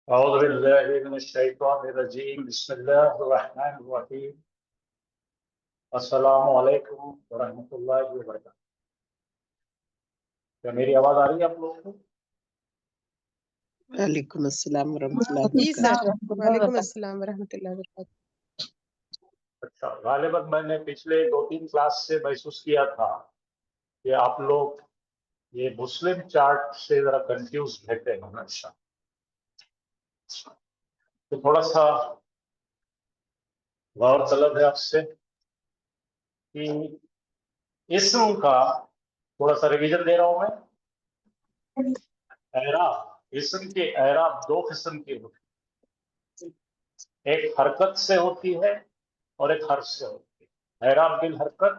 أعوذ بالله من الشيطان الرجيم بسم الله الرحمن الرحيم السلام علیکم ورحمۃ اللہ وبرکاتہ۔ کیا میری آواز آ رہی ہے آپ لوگوں کو؟ وعلیکم السلام ورحمۃ اللہ جی وبرکاتہ۔ سر، وعلیکم السلام ورحمۃ اللہ وبرکاتہ۔ اچھا، غالباً میں نے پچھلے 2-3 کلاس سے محسوس کیا تھا کہ آپ لوگ یہ مسلم چارٹ سے ذرا کنفیوز رہتے ہیں ہمیشہ، تو تھوڑا سا غور طلب ہے آپ سے کہ اسم کا تھوڑا سا ریویژن دے رہا ہوں میں۔ اعراب، اسم کے اعراب 2 قسم کے ہوتے ہیں، ایک حرکت سے ہوتی ہے اور ایک حرف سے ہوتی ہے۔ اعراب بالحرکت،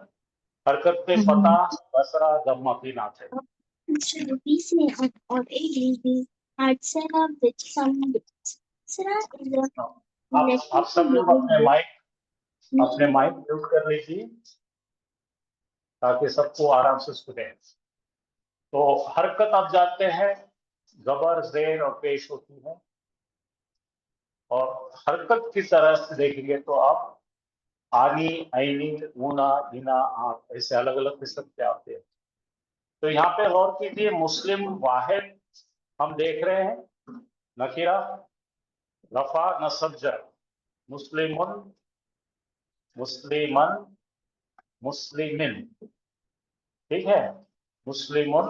حرکت پہ فتح، کسرہ، ضمہ تین آتے ہیں۔ آپ سب لوگ اپنے مائک میوٹ کر لیجیے تاکہ سب کو آرام سے سنیں۔ تو حرکت آپ جانتے ہیں زبر، زیر اور پیش ہوتی ہے، اور حرکت کی طرف دیکھیں گے تو آپ آنی، عینی، اونا، اینا، آپ ایسے الگ الگ قسم کے آتے ہیں۔ تو یہاں پہ غور کیجیے، مسلم واحد ہم دیکھ رہے ہیں، نکرہ، رفع، نصب، جر، مسلمن، مسلمن، مسلمن، ٹھیک ہے، مسلمن،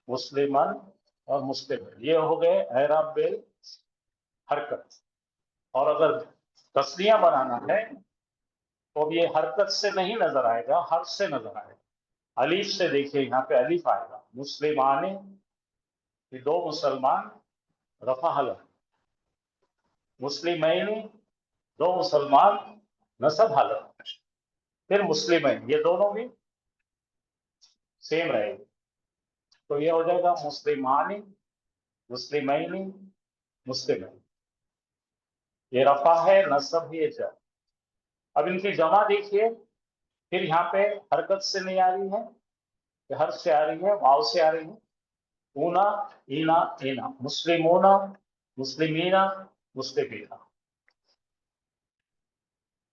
مسلمن اور مسلم، یہ ہو گئے اعراب بالحرکت۔ اور اگر تسنیہ بنانا ہے تو اب یہ حرکت سے نہیں نظر آئے گا، حرف سے نظر آئے گا۔ الف سے دیکھیے، یہاں پہ الف آئے گا، مسلمان، یہ 2 مسلمان، رفع حلق، مسلمین، 2 مسلمان، نصب حلق، پھر مسلمین، یہ دونوں بھی سیم رہے گی، تو یہ ہو جائے گا مسلمان، مسلمین، مسلمین، یہ رفع ہے، نصب ہے، جر۔ اب ان کی جمع دیکھیے، پھر یہاں پہ حرکت سے نہیں آ رہی ہے، یہ حرف سے آ رہی ہے، واو سے آ رہی ہے، اونا، اینا، اینا، مسلمونا، مسلمینا، مسلمینا۔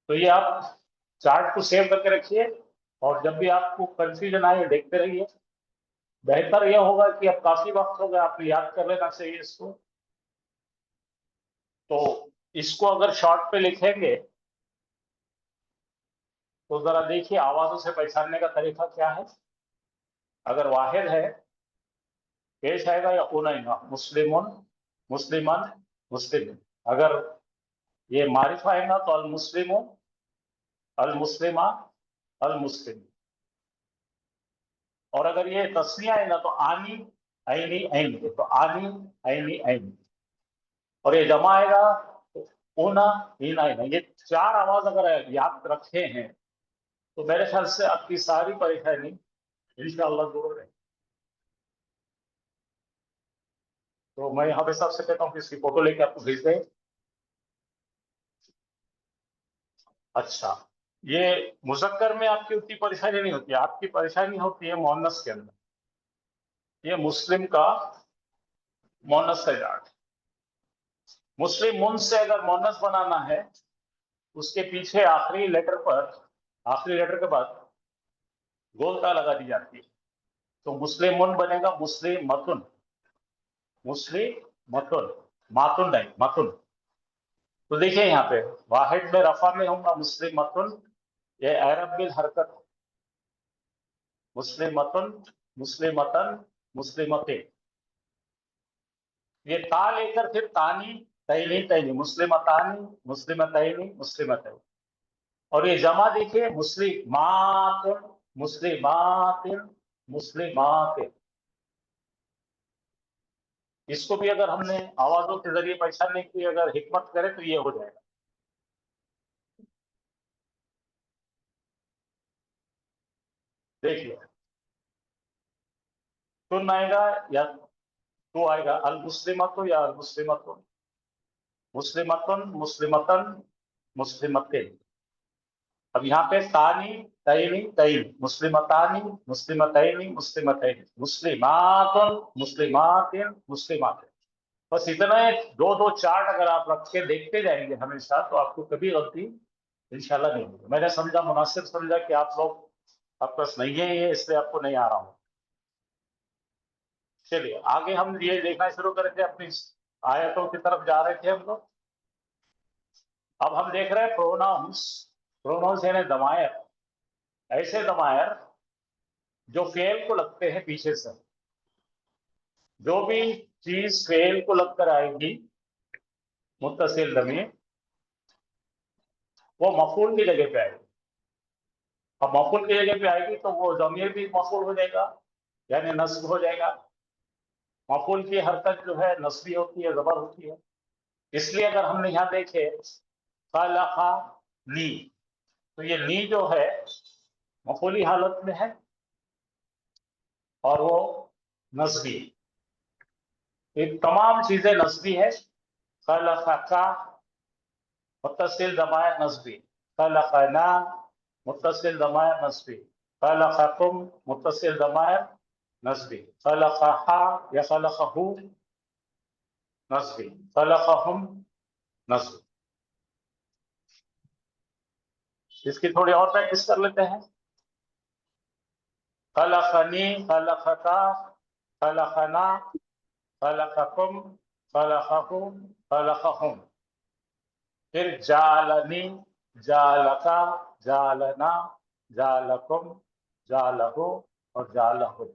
تو یہ آپ چارٹ کو سیو کر کے رکھیے، اور جب بھی آپ کو کنفیوژن آئے دیکھتے رہیے۔ بہتر یہ ہوگا کہ اب کافی وقت ہوگا، آپ نے یاد کر لینا چاہیے اس کو، تو اس کو اگر شارٹ پہ لکھیں گے تو ذرا دیکھیے آوازوں سے پہچاننے کا طریقہ کیا ہے۔ اگر واحد ہے پیش آئے گا یا اونائنا، مسلمون، مسلمان، مسلم۔ اگر یہ معرفہ آئے گا تو المسلم، المسلمہ، المسلم۔ اور اگر یہ تسنیہ آئے گا تو آنی، عینی، عینی، تو آنی، عینی، عینی۔ اور یہ جمع آئے گا تو اونا، اینا، اینا۔ یہ 4 آواز اگر یاد رکھے ہیں تو میرے خیال سے آپ کی ساری پریشانی انشاءاللہ دور ہے۔ تو میں یہاں پہ سب سے کہتا ہوں کہ اس کی فوٹو لے کے آپ کو بھیج دیں۔ اچھا، یہ مذکر میں آپ کی اتنی پریشانی نہیں ہوتی، آپ کی پریشانی ہوتی ہے مؤنث کے اندر۔ یہ مسلم کا مؤنث ہے جاٹ، مسلم من سے اگر مؤنث بنانا ہے اس کے پیچھے آخری لیٹر پر، آخری لیٹر کے بعد گولتا لگا دی جاتی ہے، تو مسلم من بنے گا مسلم متن، مسلم متن، ماتن نہیں، متن۔ تو دیکھیں یہاں پہ واحد میں رفع میں ہوں گا مسلم متن، یہ اعراب بالحرکت، مسلم متن، مسلم متن، مسلمتین۔ یہ تا لے کر پھر تانی، تینی، تینی، مسلمتانی، مسلمتینی، مسلمتین۔ اور یہ جمع دیکھیے، مسلمات، مسلمات، مسلمات۔ اس کو بھی اگر ہم نے آوازوں کے ذریعے پہچاننے کی اگر حکمت کرے تو یہ ہو جائے گا۔ دیکھیے سن آئے گا یا تو آئے گا، المسلمت یا المسلمت، مسلمتن، مسلمتن، مسلمتین۔ اب یہاں پہ تانی، تینی، تین، مسلمتانی، مسلمتینی، مسلمتین، مسلمات، مسلمات، مسلمات۔ बस इतना है, दो दो चार्ट अगर आप रख के देखते जाएंगे हमेशा तो आपको कभी गलती इंशाल्लाह नहीं होगी। मैंने समझा, मुनासिब समझा कि आप लोग आपके पास नहीं है ये, इसलिए आपको नहीं आ रहा हूँ। चलिए आगे हम ये देखना शुरू करेंगे, अपनी आयतों की तरफ जा रहे थे हम लोग। अब हम देख रहे हैं प्रोनाउंस। प्रोनाउंस यानी दमायर, ऐसे दमायर जो फेल को लगते हैं पीछे से। जो भी चीज फेल को लगकर आएगी मुत्तसिल दमीर, वो मफूल की जगह पे आएगी। अब मफूल की जगह पे आएगी तो वो दमीर भी मफूल हो जाएगा, यानी नस्ब हो जाएगा। मफूल की हरकत जो है नस्बी होती है, जबर होती है। इसलिए अगर हमने यहाँ देखे खलक़ा ली, तो ये ली जो है मफूली हालत में है और वो नस्बी। ये तमाम चीजें नस्बी है। खलक़ा मुत्तसिल दमायर नस्बी, खलक़ना मुत्तसिल दमायर नस्बी, खलक़कुम मुत्तसिल दमायर नस्बी, खलक़हा या खलक़हू नस्बी, खलक़हुम नस्बी। इसकी थोड़ी और प्रैक्टिस कर लेते हैं। खलक़नी, खलक़का, खलक़ना, खलक़कुम, खलक़हू, खलक़हुम। फिर जालनी, जालका, जालना, जालकुम, जालहू और जालहू।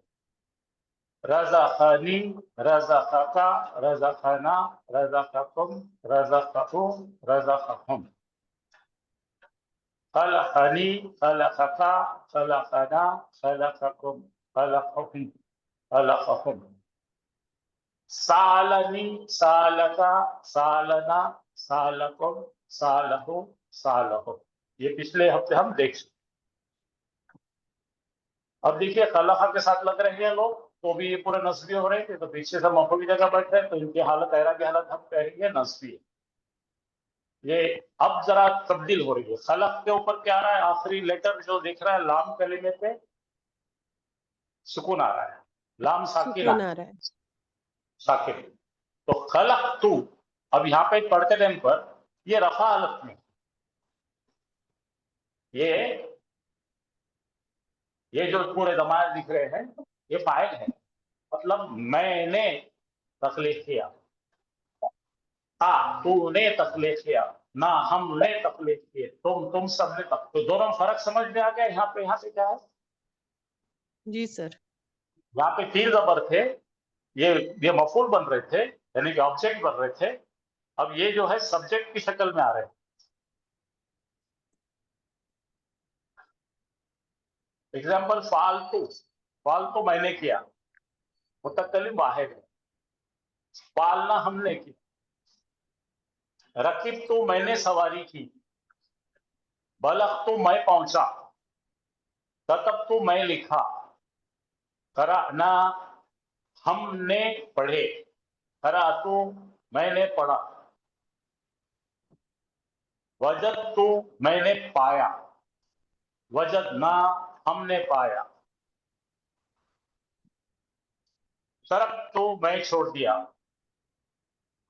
रज़क़नी, रज़क़का, रज़क़ना, रज़क़कुम, रज़क़हू, रज़क़हुम। खलक़नी, खलक़का, खलक़ना, खलक़कुम, खलक़हुम, खलक़हुम। सालनी, सालका, सालना, सालकुम, सालहू, सालहू। ये पिछले हफ्ते हम देख चुके। अब देखिए खलक़ा के साथ लग रहे हैं लोग तो भी ये पूरे नस्बी हो रहे थे, तो पीछे से मफूल की जगह बैठ रहे हैं तो इनकी हालत एरा की हालत हम कहेंगे नस्बी है। ये अब जरा तब्दील हो रही है। खलक़ के ऊपर क्या आ रहा है, आखिरी लेटर जो दिख रहा है लाम कलीमे पे सुकून आ रहा है, लाम साकिना, सुकून आ रहा है। साकिन। तो खलक़तु, अब यहाँ पे पढ़ते टाइम पर ये रफा हालत में, ये जो पूरे दमायर दिख रहे हैं ये फाइल है, मतलब मैंने तख्लीक किया, तूने तख्लीक किया, ना हमने तख्लीक किए, तुम सबने तो दोनों फर्क समझ में आ गया। यहाँ पे क्या है, जी सर। यहाँ पे तीन जबर थे, ये मफूल बन रहे थे यानी कि ऑब्जेक्ट बन रहे थे। अब ये जो है सब्जेक्ट की शक्ल में आ रहे हैं। एग्जाम्पल फालतू, फालतू मैंने किया, मुतकल्लिम वाहिद है। पालना हमने की, रकीब तो मैंने सवारी की, बलग तो मैं पहुंचा, कतब तो मैं लिखा, कराना हमने पढ़े, करा तो मैंने पढ़ा, वजद तो मैंने पाया, वजद ना हमने पाया, तरक तो मैं छोड़ दिया,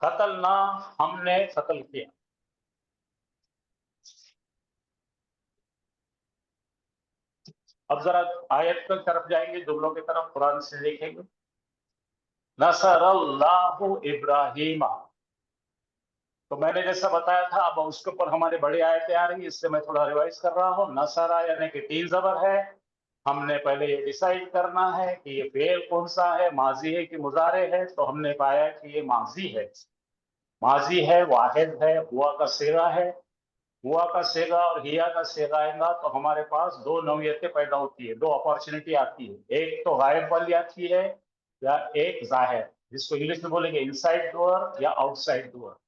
कत्ल ना हमने कत्ल किया। अब जरा आयत की तरफ जाएंगे, जुमलों की तरफ कुरान से देखेंगे। नसरल्लाहु इब्राहीमा, तो मैंने जैसा बताया था अब उसके ऊपर हमारे बड़ी आयतें आ रही है, इससे मैं थोड़ा रिवाइज कर रहा हूँ। नसरा यानी कि तीन जबर है, हमने पहले ये डिसाइड करना है कि ये फेल कौन सा है, माजी है कि मुजारे है, तो हमने पाया कि ये माजी है। माजी है, वाहिद है, हुआ का सेगा है। हुआ का सेगा और हिया का सेगा आएगा तो हमारे पास दो नौयतें पैदा होती है, दो अपॉर्चुनिटी आती है। एक तो गायब वाली आती है या एक जाहिर, जिसको इंग्लिश में बोलेंगे इनसाइड डोर या आउटसाइड डोर।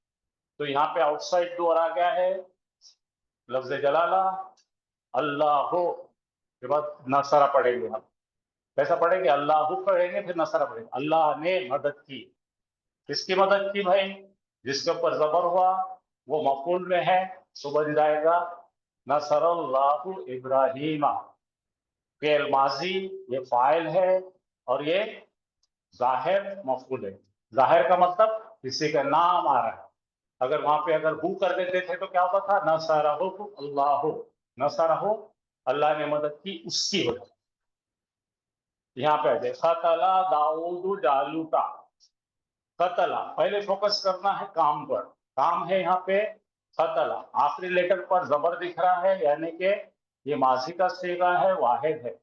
तो यहाँ पे आउटसाइड डोर आ गया है, लफ्ज जलाला अल्लाह के बाद नसरा पढ़ेंगे हम। कैसा पढ़ेंगे, अल्लाह पढ़ेंगे फिर नसरा पढ़ेंगे। अल्लाह ने मदद की, किसकी मदद की भाई, जिसके ऊपर जबर हुआ वो मफूल में है, तो बन जाएगा नसरल्लाहु इब्राहीमा। फेल माजी ये फाइल है और ये जाहिर मफूल है। जाहिर का मतलब किसी का नाम आ रहा है, अगर वहां पे अगर हु कर देते थे तो क्या होता था, नसरहु अल्लाह, नसरहु अल्लाह ने मदद की उसकी वजह। यहाँ पे देखा तला दाऊद जालूता, कतला पहले फोकस करना है काम पर, काम है यहाँ पे कतला, आखिरी लेटर पर जबर दिख रहा है, यानी कि ये माजी का सीगा है, वाहिद है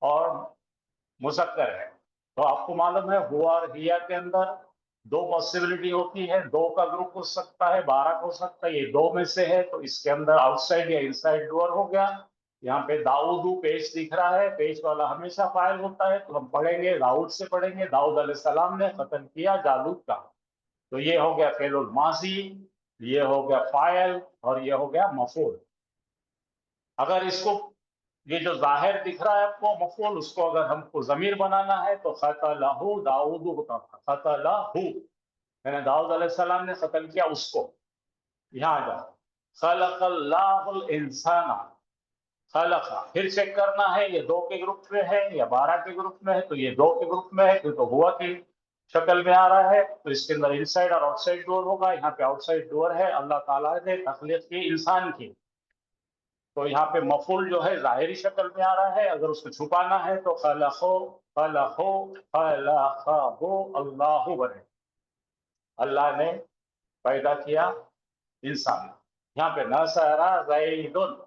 और मुज़क्कर है। तो आपको मालूम है हुआ और हिया के अंदर दो पॉसिबिलिटी होती है, दो का ग्रुप हो सकता है, 12 हो सकता है, ये दो में से है, तो इसके अंदर आउटसाइड या इनसाइड डोअर हो गया। यहाँ पे दाऊद पेश दिख रहा है, पेश वाला हमेशा फाइल होता है, तो हम पढ़ेंगे दाऊद से पढ़ेंगे, दाऊद अलैहिस्सलाम ने कत्ल किया जालूत का, तो ये हो गया फेलुल माजी, ये हो गया फाइल और ये हो गया मफूल। अगर इसको ये जो जाहिर दिख रहा है आपको मफूल, उसको अगर हमको जमीर बनाना है तो क़तलहु दाऊद होता था, क़तलहु यानी दाऊद अलैहिस्सलाम ने कत्ल किया उसको। यहाँ आ जाओ, खलक़ल्लाहुल इंसाना, खलक़ा फिर चेक करना है ये 2 के ग्रुप में है या 12 के ग्रुप में है, तो ये 2 के ग्रुप में है, तो हुआ की शक्ल में आ रहा है, तो इसके अंदर इनसाइड और आउटसाइड डोर होगा। यहाँ पे आउटसाइड डोर है, अल्लाह ताला ने तख्लीक की इंसान की, तो यहाँ पे मफूल जो है जाहिरी शक्ल में आ रहा है, अगर उसको छुपाना है तो खलक़ो खलक़ो खलक़हु अल्लाहु बने, अल्लाह ने पैदा किया इंसान। यहाँ पे नसरा ज़ैदुन,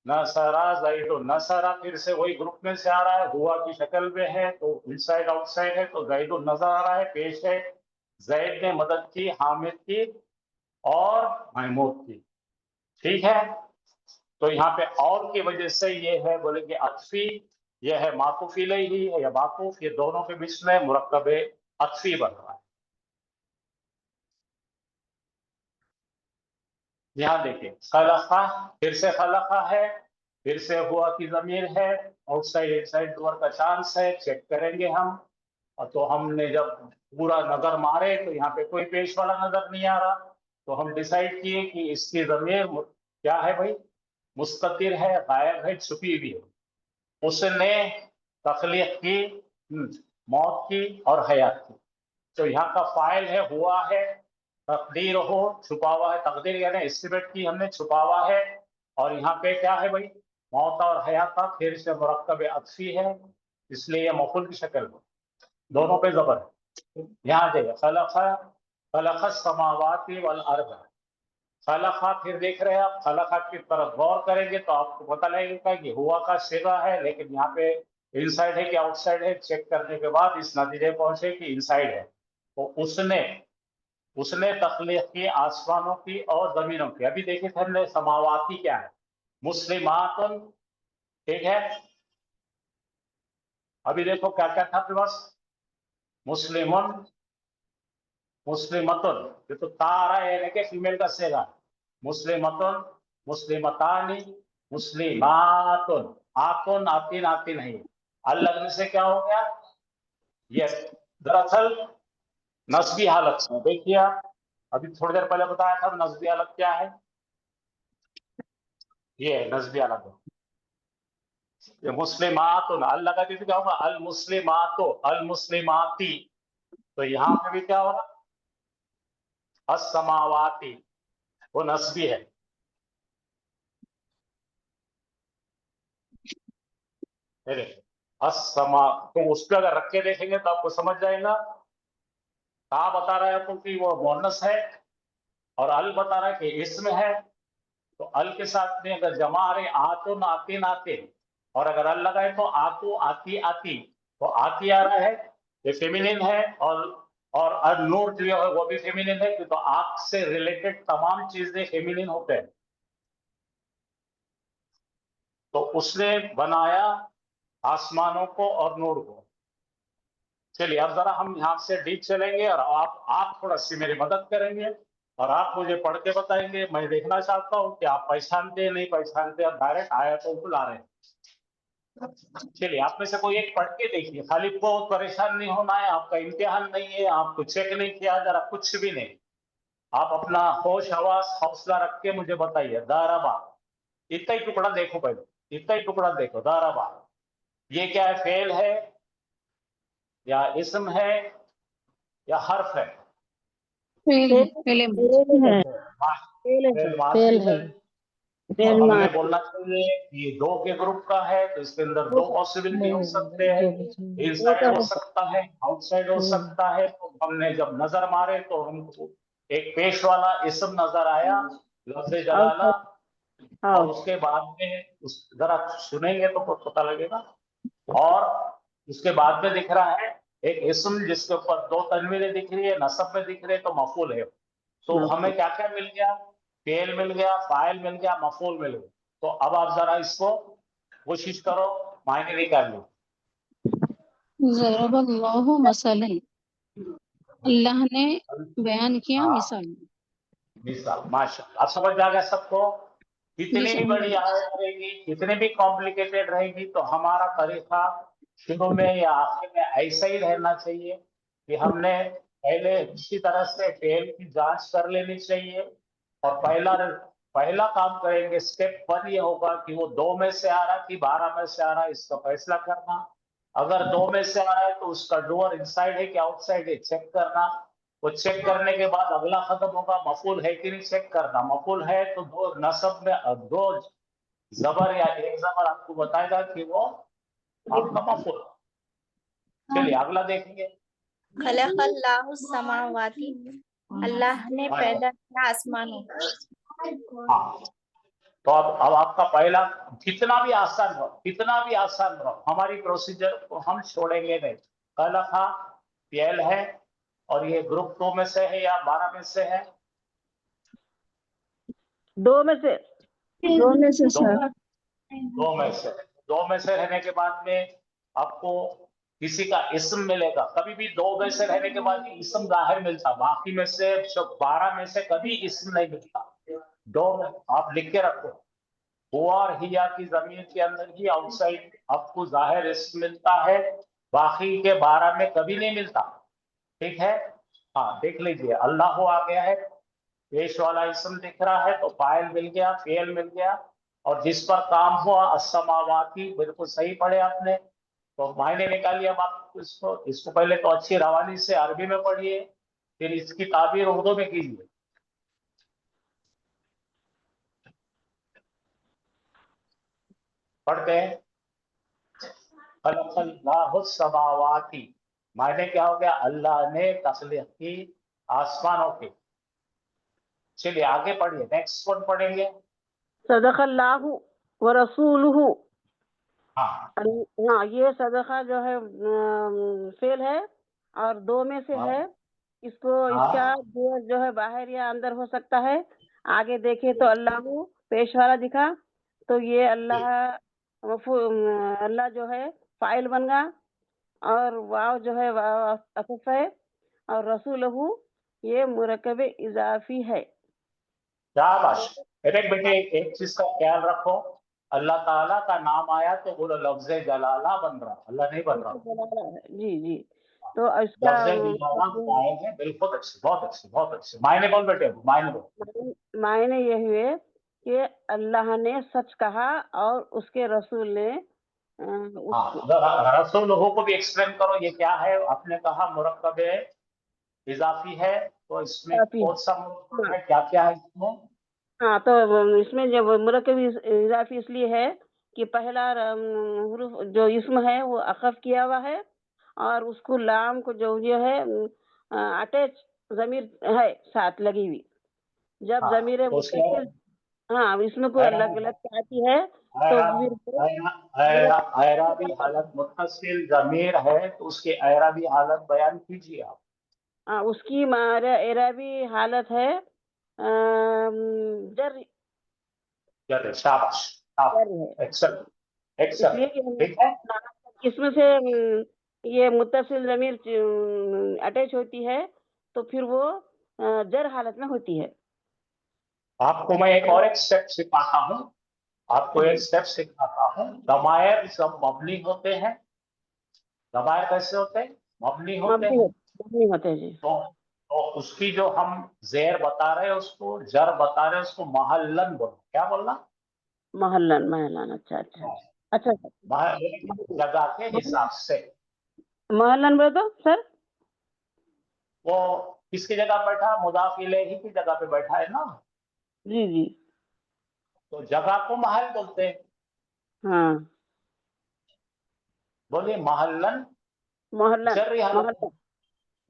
नसरा ज़ैदुन, नसरा फिर से वही ग्रुप में से आ रहा है, हुआ की शक्ल में है, तो इनसाइड आउटसाइड है, तो ज़ैदुन नजर आ रहा है, पेश है, ज़ैद ने मदद की हामिद की और महमूद की, ठीक है। तो यहाँ पे और की वजह से ये है बोलेंगे अत्फी, ये है मातूफ इलैही है या मातूफ, ये दोनों के बीच में मुरक्कब अत्फी बन रहा है। यहाँ देखिए खलक़ा, फिर से खलक़ा है, फिर से हुआ की जमीर है, आउटसाइड इनसाइड डोर का चांस है, चेक करेंगे हम। और तो हमने जब पूरा नजर मारे तो यहाँ पे कोई पेश वाला नजर नहीं आ रहा, तो हम डिसाइड किए कि इसकी जमीर क्या है भाई, मुस्ततिर है, गायब है, छुपी हुई है। उसने तख्लीक की, मौत की और हयात की, तो यहाँ का फाइल है हुआ है, तकदीर हो छुपा हुआ है, तकदीर यानी एस्टिमेट की हमने छुपा हुआ है, और यहाँ पे क्या है भाई, मौत और हयात का फिर से मुरक्कब अत्फी है, इसलिए ये मफूल की शक्ल में दोनों पे जबर है। यहाँ देखिए खलक़ा, खलक़स समावाति वल अर्द, खलक़ा फिर देख रहे हैं आप, खलक़ा की तरफ गौर करेंगे तो आपको पता लगेगा कि हुआ का सिगा है, लेकिन यहाँ पे इनसाइड है कि आउटसाइड है, चेक करने के बाद इस नतीजे पहुंचे कि इनसाइड है। तो उसने तख्लीक की आसमानों की और जमीनों की। अभी देखे थे हमने समावाती क्या है, मुस्लिमातुन, ठीक है। अभी देखो क्या क्या था आपके पास, मुस्लिमुन, मुस्लिमतुन, ये तो तारा है कि फीमेल का सेगा, मुस्लिमतुन, मुस्लिमतानी, मुस्लिमातुन, आतुन आतीन आती नहीं, अल लगने से क्या हो गया, ये दरअसल नस्बी हालत में देखिए आप, अभी थोड़ी देर पहले बताया था नस्बी हालत क्या है, ये नस्बी हालत है, ये मुस्लिमातुन, अल लगा दीजिए क्या होगा, अल मुस्लिमातो, अल मुस्लिमाती, तो यहाँ पे भी क्या हो रहा, अस्समावाती, वो नस्बी है, अस्समा, तो उस पर अगर रख के देखेंगे तो आपको समझ जाएगा, ता बता रहा है आपको कि वो मोनस है, और अल बता रहा है कि इसम है, तो अल के साथ में अगर जमा आ रहे आतो नाते नाते, और अगर अल लगाए तो आतो आती आती, तो आती आ रहा है, ये फेमिनिन है, और नूर जो है वो भी फेमिनिन है, तो आंख से रिलेटेड तमाम चीजें फेमिनिन होते हैं, तो उसने बनाया आसमानों को और नूर को। चलिए अब जरा हम यहाँ से डीप चलेंगे, और आप थोड़ा सी मेरी मदद करेंगे, और आप मुझे पढ़ के बताएंगे, मैं देखना चाहता हूँ कि आप पहचानते नहीं पहचानते, और डायरेक्ट आयतों को ला रहे हैं। चलिए आप में से कोई एक पढ़ के देखिए, खाली बहुत परेशान नहीं होना है, आपका इम्तिहान नहीं है, आपको चेक नहीं किया जरा कुछ भी नहीं, आप अपना होश हवास हौसला रख के मुझे बताइए। दाराबा, इतना ही टुकड़ा देखो, पहले इतना ही टुकड़ा देखो, दाराबा, ये क्या है, फेल है या इसम है या हर्फ है, माजी है। और हमने बोलना चाहिए ये दो के ग्रुप का है तो इसके अंदर दो पॉसिबिलिटी हो सकते हैं, इनसाइड हो सकता है, आउटसाइड हो सकता है। तो हमने जब नजर मारे तो हमको एक पेश वाला इसम नजर आया, लफ्ज़ जलाला, और उसके बाद में उस जरा सुनेंगे तो पता लगेगा। और उसके बाद में दिख रहा है एक इसम जिसके ऊपर दो तनवीरें दिख रही है, नसब में दिख रहे तो मफूल है। तो हमें क्या क्या मिल गया, फेल मिल गया, फाइल मिल गया, मफूल मिल गया। तो अब आप जरा इसको कोशिश करो, मायने निकाल लो। ज़रबल्लाहु मसलन, अल्लाह ने बयान किया मिसाल। मिसाल, माशाअल्लाह। अब समझ आ गया सबको? कितनी भी बड़ी आयत रहेगी, कितनी भी कॉम्प्लिकेटेड रहेगी, तो हमारा तरीका शुरू में या आखिर में ऐसा ही रहना चाहिए कि हमने पहले इसी तरह से फेल की जांच कर लेनी चाहिए। और पहला काम करेंगे, स्टेप 1 ये होगा कि वो 2 में से आ रहा है कि 12 में से आ रहा है, इसका फैसला करना। अगर 2 में से आ रहा है तो उसका डोर इनसाइड है कि आउटसाइड है, चेक करना। वो चेक करने के बाद अगला कदम होगा मफूल है कि नहीं चेक करना। मफूल है तो दो नसब में दो जबर या एक जबर आपको बताएगा कि वो आपका मफूल। चलिए अगला देखेंगे। खलक़ल्लाहु समावाती, अल्लाह ने पैदा किया आसमानों को। हाँ, तो अब आपका पहला कितना भी आसान हो, हमारी प्रोसीजर को हम छोड़ेंगे नहीं। खलक़ा फेल है और ये ग्रुप 2 में से है या 12 में से है? 2 में से सर। 2 में से रहने के बाद में आपको किसी का इस्म मिलेगा। कभी भी 2 में से रहने के बाद इस्म जाहिर मिलता, बाकी में से 12 में से कभी इस्म नहीं मिलता। 2 में आप लिख के रखो, हुआ और हिया की जमीन के अंदर ही आउटसाइड आपको जाहिर इस्म मिलता है, बाकी के 12 में कभी नहीं मिलता। ठीक है, हाँ देख लीजिए, अल्लाह आ गया है, पेश वाला इसम दिख रहा है तो फाइल मिल गया, फेल मिल गया। और जिस पर काम हुआ अस्समावाती, बिल्कुल सही पढ़े आपने। तो मायने निकालिए। अब आप इसको पहले तो अच्छी रवानी से अरबी में पढ़िए, फिर इसकी ताबीर उर्दू में कीजिए। पढ़ते हैं, खलक़ल्लाहुस्समावाती, मायने क्या हो गया, अल्लाह ने तख्लीक की आसमानों की। चलिए आगे पढ़िए, नेक्स्ट वन पढ़ेंगे। सदक़ल्लाहु व रसूलुहु। हाँ, हाँ, ये सदका जो है फेल है और 2 में से है। इसको इसका जो है बाहर या अंदर हो सकता है। आगे देखे तो अल्लाह पेश वाला दिखा, तो ये अल्लाह जो है फाइल बन गया, और वाव जो है अतफ है, और रसूलहु ये मुरकब इजाफी है। शाबाश। बेटे एक चीज का ख्याल रखो, अल्लाह ताला का नाम आया तो बोलो लफ्ज़ जलाला बन रहा, अल्लाह नहीं बन रहा। जी जी, तो इसका लफ्ज़ जलाला फाइल है। बिल्कुल अच्छी, बहुत अच्छी। मायने बोल बेटे, मायने बोल। मायने ये हुए कि अल्लाह ने सच कहा और उसके रसूल ने रसूल को भी एक्सप्लेन करो, ये क्या है। आपने कहा मुरक्कब इजाफी है, तो इसमें कौन सा मुरक्कब है, क्या क्या है इसमें? हाँ, तो इसमें जब मुरक्कब इजाफी इसलिए है कि पहला हुरूफ जो इसम है वो अखफ किया हुआ है, और उसको लाम को जो है अटैच जमीर है साथ लगी हुई। जब जमीर मुत्तसिल इसमें कोई अलग अलग आती है तो एराबी हालत मुत्तसिल जमीर है तो उसकी एराबी हालत बयान कीजिए आप। उसकी एराबी हालत है जर। शाबाश, एक्सेलेंट। ठीक है, इसमें से ये मुत्तसिल जमीर अटैच होती है तो फिर वो जर हालत में होती है। आपको मैं एक स्टेप सिखाता हूँ। दमायर सब मबनी होते हैं। दमायर कैसे होते हैं? मबनी होते हैं जी। तो उसकी जो हम जेर बता रहे हैं उसको जर बता रहे हैं, उसको महल्लन बोलो। क्या बोलना? महल्लन। अच्छा जगह के हिसाब से महल्लन बोले तो सर वो किसकी जगह बैठा? मुदाफ इलैहि की जगह पे बैठा है ना, जी जी तो जगह को महल बोलते हैं। हाँ बोलिए महलन मोहल्लन जर्री हालत। मोहल्लन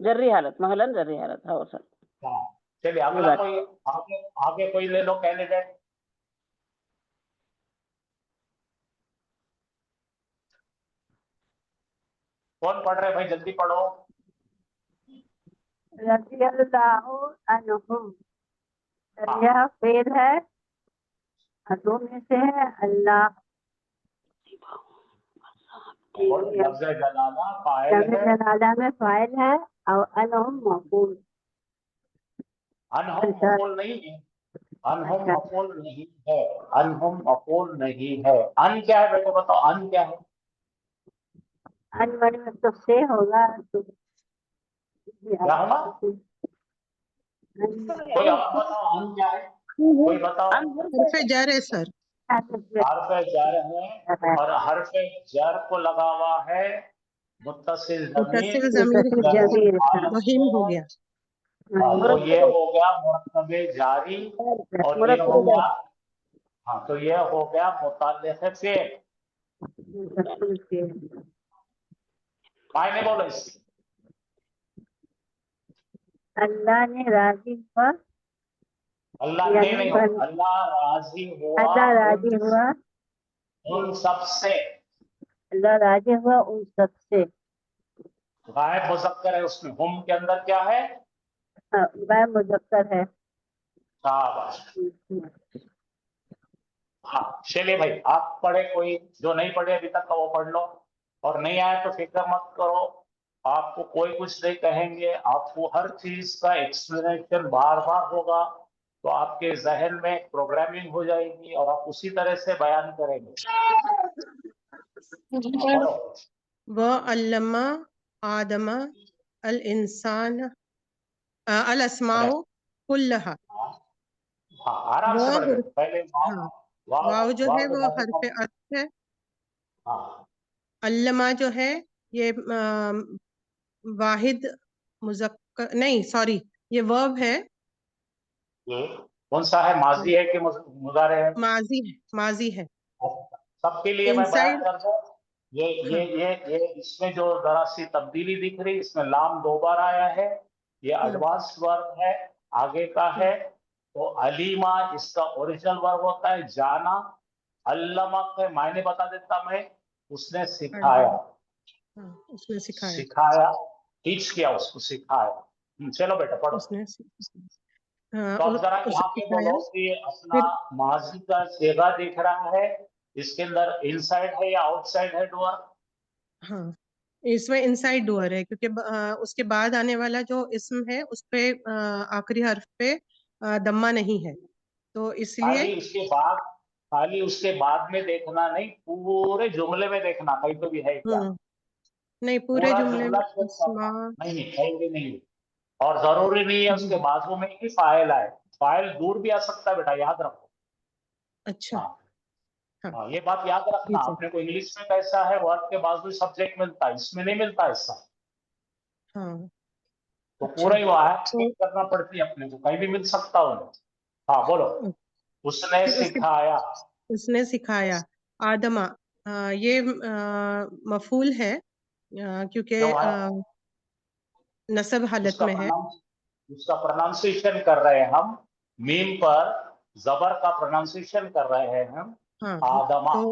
जर्री हालत मोहल्लन जर्री हालत हाँ सर हाँ, चलिए ये अगला बात कोई आगे आगे कोई ले लो कैंडिडेट। कौन पढ़ रहे भाई, जल्दी पढ़ो। रज़ियल्लाहु अन्हुम, हाँ। यह फेल है, दो में से है अल्लाह। और लफ्ज़ जलाला फाइल लफ्ज़ है, जलाला में फाइल है और अन्हुम मफूल। अनहुम अच्छा मफूल नहीं है, अनहुम अच्छा मफूल नहीं है, अनहुम मफूल नहीं है। अन क्या है बेटे बताओ, अन क्या है? अनवर में तो से होगा तो क्या होगा? कोई आप बताओ अन क्या है, कोई बताओ। हर्फ जर है सर। हर्फ जर है और हर्फ जर को लगा हुआ है मुत्तसिल मुत्तसिल ज़मीर ज़मीर हो जैसे गया, हालत वहीम हो में। गया। हाँ, तो ये हो गया मुरक्कबे जारी और ये हो गया, हाँ तो ये हो गया मुताल्लिक़ फ़िल। मायने बोलो इसके। अल्लाह ने राजी हुआ, अल्लाह ने यानी नहीं हो, अल्लाह राजी हुआ अल्लाह राजी हुआ, उन सबसे। अल्लाह राजी हुआ उन सबसे। गायब मुज़क्कर है, उसमें हुम के अंदर क्या है? वह मुज़क्कर है। शाबाश। हाँ चलिए भाई, आप पढ़े, कोई जो नहीं पढ़े अभी तक का वो पढ़ लो, और नहीं आया तो फिक्र मत करो, आपको कोई कुछ नहीं कहेंगे, आपको हर चीज का एक्सप्लेनेशन बार बार होगा, तो आपके जहन में प्रोग्रामिंग हो जाएगी और आप उसी तरह से बयान करेंगे। पढ़ो। व अल्लमा आदमा अल इंसान अल अस्माउ कुल्लहा। हाँ आराम से वो पढ़ हर्फ, पहले हाँ वाव जो है वो हर्फ अत्फ है। हाँ अल्लमा जो है ये वाहिद मुज़क्कर नहीं, सॉरी, ये वर्ब है, ये कौन सा है, माजी है कि मुजारे है? माजी है। सबके लिए मैं बयान इनसाइड, कर दूं, ये ये हाँ ये ये इसमें जो जरा सी तब्दीली दिख रही, इसमें लाम दो बार आया है, ये एडवांस वर्ब है, आगे का है। तो अलीमा इसका ओरिजिनल वर्ब होता है जाना, अल्लमा के मायने बता देता मैं, उसने सिखाया, हाँ, उसने सिखाया, सिखाया, टीच किया, उसको सिखाया। चलो बेटा पढ़ो। उसने तो अब जरा उसे यहाँ पे सिखाया। बोलो कि अपना फिर माजी का सेगा दिख रहा है, इसके अंदर इनसाइड है या आउटसाइड है डोर? हाँ, इसमें इनसाइड डोअर है, क्योंकि उसके बाद आने वाला जो इस्म है उस पे आखिरी हर्फ पे दम्मा नहीं है, तो इसलिए खाली उसके बाद में देखना नहीं, पूरे जुमले में देखना कहीं तो भी है क्या, नहीं, पूरे पूरा जुमले जुमला में चेक अस्मा। करना। नहीं कहीं भी नहीं, और जरूरी नहीं है उसके बाजू में ही फाइल आए, फाइल दूर भी आ सकता है बेटा, याद रखो। अच्छा, हाँ हाँ हाँ, ये बात याद रखना, ठीक है, अपने को इंग्लिश में कैसा है वर्ब के बाजू सब्जेक्ट मिलता है, इसमें नहीं मिलता ऐसा, हाँ तो अच्छा, पूरा ही वहां तो चेक करना पड़ती है अपने को, कहीं भी मिल सकता हो। हाँ बोलो। उसने फिर उसके सिखाया, उसने सिखाया आदमा, ये मफूल है, क्योंकि जो है नसब हालत में है। उसका प्रोनाउंसिएशन कर रहे हैं हम, मीम पर जबर का प्रोनाउंसिएशन कर रहे हैं हम, हाँ आदमा, तो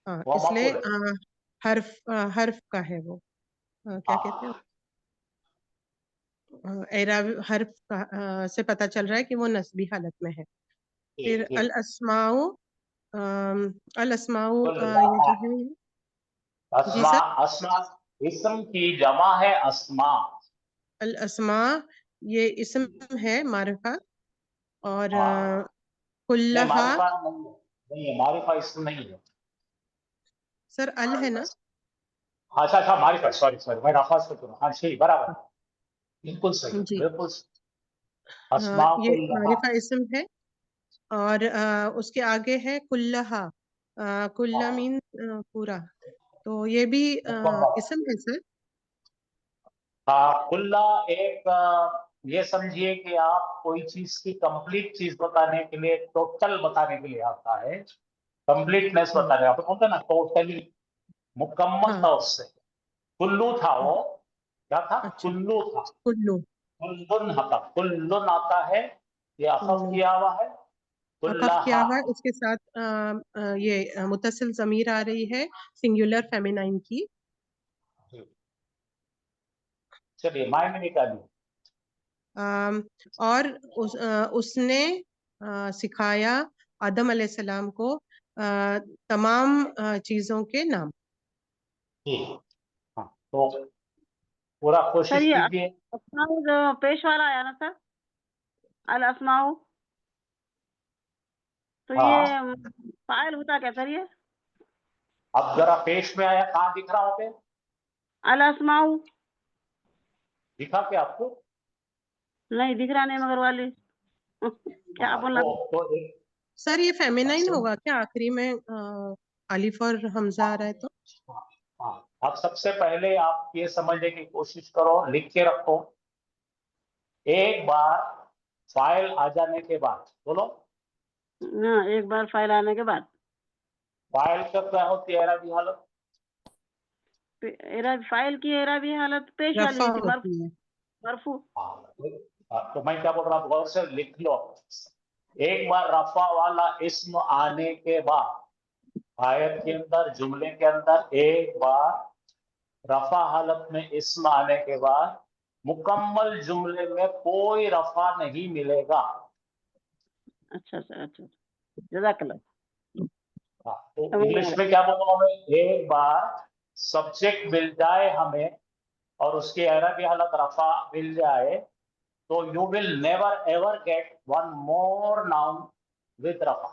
हाँ, वो इसलिए मफूल है। हर्फ का है वो, क्या कहते हैं, एराब हर्फ का, से पता चल रहा है कि वो नस्बी हालत में है। फिर ठीक अल ठीक। अस्माउ, अल अस्माउ तो ये जो है, जी अस्मा, सर, अस्मा इस्म की जमा है अस्मा। अल अस्मा ये इस्म है मारिफा, और हाँ नहीं, कुल्लहा, मारिफा नहीं है, नहीं है मारिफा इस्म नहीं है। सर अल है ना। अच्छा अच्छा, मारिफा, सॉरी सॉरी, मैं नफाज को सुना, हाँ सही बराबर, बिल्कुल सही, जी, बिल्कुल सही। अस्मा ये कुल्लहा। मारिफा इस्म है, और उसके आगे है कुल्लहा, कुल्ला हाँ, मीन पूरा, तो ये भी मुकम्मल। इस्म है सर। कुल्ला एक ये समझिए कि आप कोई चीज की कंप्लीट चीज बताने के लिए, टोटल बताने के लिए आता है, कंप्लीटनेस बताने, आप बोलते हैं ना टोटली, मुकम्मल हाँ, तौर से। कुल्लू था वो, क्या था? अच्छा, कुल्लू था। कुल्लू, कुल्लुन आता, कुल्लुन आता है, ये अखफ कुल्लू किया हुआ है। वक़फ़ किया कुल्लहा, हुआ है, उसके साथ ये मुत्तसिल ज़मीर आ रही है सिंगुलर फेमिनाइन की। चलिए मायने निकालिए। और उसने सिखाया आदम अलैहिस्सलाम को तमाम चीज़ों के नाम। ठीक, हाँ, तो पूरा सर कोशिश ये कीजिए। अस्माउ जो पेश वाला आया ना सर, अल अस्माउ, तो हाँ, ये फाइल होता क्या सर ये? अब जरा पेश में आया, कहाँ दिख रहा होगा? अल अस्माउ दिखा क्या आपको? नहीं दिख रहा नहीं मगर वाली क्या बोलना? तो एक, सर ये फेमिनाइन सबसे, होगा क्या आखिरी में अलिफ और हमजा आ रहा है तो? हाँ, हाँ, अब सबसे पहले आप ये समझने की कोशिश करो, लिख के रखो। एक बार फाइल आ जाने के बाद, बोलो, हाँ, एक बार फाइल आने के बाद फाइल का क्या होती है अरबी हालत? एरा फाइल की एराबी हालत पेश वाली रफ़ा होती, होती है। मरफू। तो मैं क्या बोल रहा हूँ, गौर से लिख लो। एक बार रफा वाला इस्म आने के बाद, आयत के अंदर, जुमले के अंदर एक बार रफा हालत में इस्म आने के बाद मुकम्मल जुमले में कोई रफा नहीं मिलेगा। अच्छा सर, अच्छा, जज़ाकल्लाह। तो इंग्लिश में क्या बोलूं मैं, एक बार सब्जेक्ट मिल जाए हमें और उसकी अरबी हालत रफा मिल जाए, तो you will never ever get one more noun with रफा।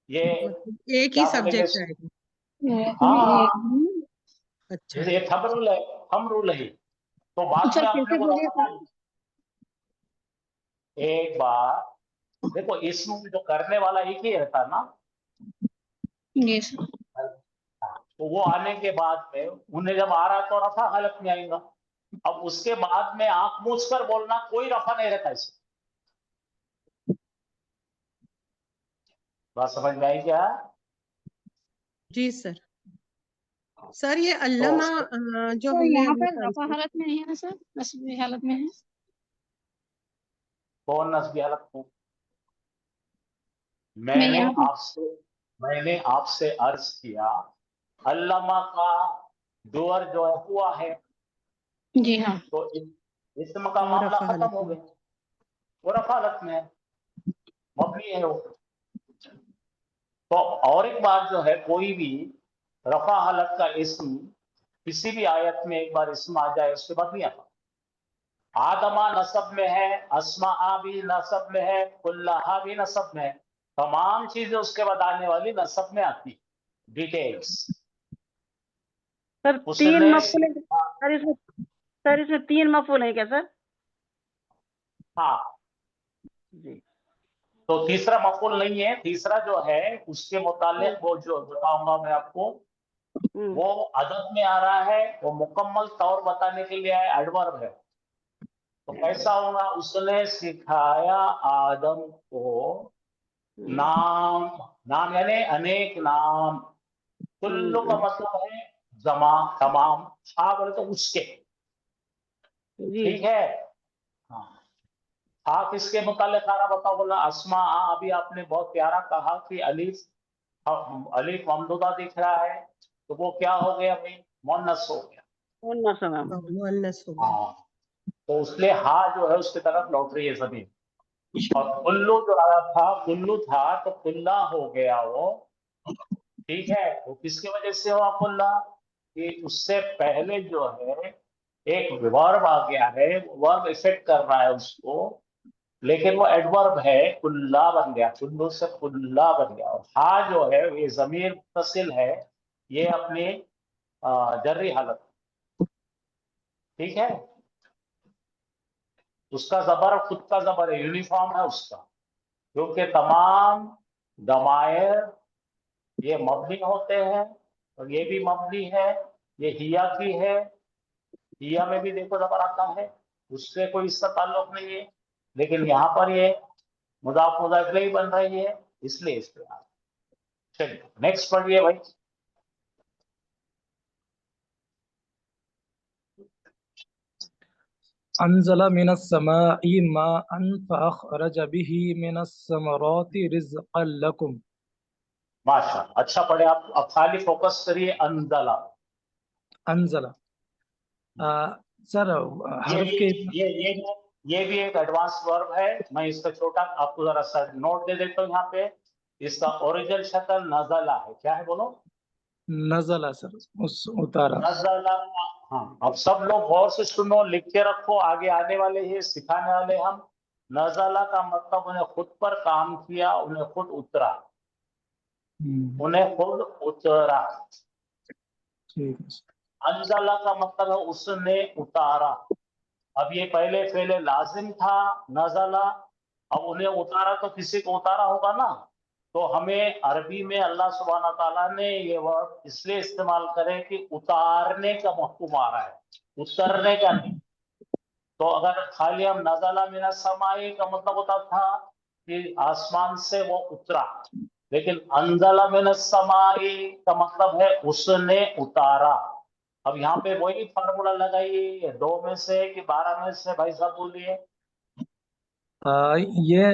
ये मतलब एक ही क्या बोलेंगे सब्जेक्ट इसको? आएगा। हाँ, हाँ, अच्छा, ये थंब रूल है, थंब रूल है। तो बाद सर में फिर अपने से को बोलिए रफा, सर। एक बार देखो, इसमें जो करने वाला एक ही रहता ना, जी सर। तो वो आने के बाद में उन्हें जब आ रहा तो रफा हालत में आएगा। अब उसके बाद में आंख मूझ कर बोलना, कोई रफा नहीं रहता इसमें। बात समझ में आई क्या? जी सर। सर ये तो अल्लमा जो तो हमने यहाँ अभी पर रफा ट्रांसलेट, हालत में नहीं है ना सर, नस्बी हालत में है। कौन नस्बी हालत में? मैं मैंने यहाँ पर, आपसे मैंने आपसे अर्ज किया, अल्लमा का डोर जो है हुआ है, जी हाँ। तो इसम का और मामला रफ़ा खत्म हालत हो में। गया, वो रफा हालत में है, मबनी है वो। तो और एक बात जो है, कोई भी रफा हालत का इस्म किसी भी आयत में एक बार इस्म आ जाए उसके बाद नहीं आता। आदमा नसब में है, अस्मा भी नसब में है, कुल्लाहा भी नसब में है, तमाम चीजें उसके बाद आने वाली नसब में आती, डिटेल्स। सर तीन उसने मफूल है सर इसमें तीन मफूल है क्या सर? हाँ, जी। तो तीसरा मफूल नहीं है, तीसरा जो है उसके मुतालिक वो जो बताऊंगा मैं आपको, वो अदद में आ रहा है, वो मुकम्मल तौर बताने के लिए एडवर्ब है। तो कैसा होगा, उसने सिखाया आदम को नाम, नाम यानी अनेक नाम, कुल्लू का मतलब है जमा, तमाम, बोले तो उसके, जी। ठीक है। हाँ, किसके मुतालिक आ रहा बताओ, बोला अस्मा। अभी आपने बहुत प्यारा कहा कि अलीफ, अलीफ ममदूदा दिख रहा है, तो वो क्या हो गया भाई, मुन्नस हो गया। मुअन्नस हो गया। हाँ, तो उसलिए हा जो है उसकी तरफ लौट रही है जमीन। और कुल्लू जो आया था, कुल्लू था तो कुल्ला हो गया वो, ठीक है। वो किसकी वजह से हुआ कुल्ला, कि उससे पहले जो है एक वर्ब आ गया है, वर्ब इफेक्ट कर रहा है उसको, लेकिन वो एडवर्ब है, कुल्ला बन गया, कुल्लू से कुल्ला बन गया। और हा जो है ये जमीर मुत्तसिल है, ये अपनी जर्री हालत, ठीक है। उसका जबर खुद का जबर है, यूनिफॉर्म है उसका, क्योंकि तमाम दमायर ये मबनी होते हैं, और ये भी मबनी है, ये हिया की है, हिया में भी देखो जबर आता है, उससे कोई इसका ताल्लुक नहीं है, लेकिन यहाँ पर ये मुदाफ मुदाफ इलैहि बन रही है, इसलिए इस पे। चलिए नेक्स्ट पढ़िए भाई। अंज़ला मिनस समाई माअन फअख़रज बिही मिनस समराति रिज़क़न लकुम। माशा, अच्छा पढ़े आप। अब खाली फोकस करिए अंजला। अंज़ला सर ये हर्फ के ये ये ये भी एक एडवांस वर्ब है। मैं इसका छोटा आपको जरा सा नोट दे देता हूँ यहाँ पे। इसका ओरिजिनल शक्ल नजला है। क्या है बोलो? नज़ला सर, उस उतारा। नजला। हाँ, अब सब लोग गौर से सुनो, लिख के रखो, आगे आने वाले ही सिखाने वाले हम। नजला का मतलब उन्हें खुद पर काम किया, उन्हें खुद उतरा, उन्हें खुद उतरा। ठीक है सर। अंजला का मतलब है उसने उतारा। अब ये पहले फेले लाजिम था नजला, अब उन्हें उतारा तो किसी को उतारा होगा ना। तो हमें अरबी में अल्लाह सुब्हाना ताला ने ये वर्ड इसलिए इस्तेमाल करे कि उतारने का महकुम आ रहा है, उतरने का नहीं। तो अगर खाली हम नजला मिना समाई का मतलब होता था कि आसमान से वो उतरा, लेकिन अंजला मिना समाई का मतलब है उसने उतारा। अब यहाँ पे वही फार्मूला लगाइए, 2 में से कि 12 में से, भाई साहब बोलिए। ये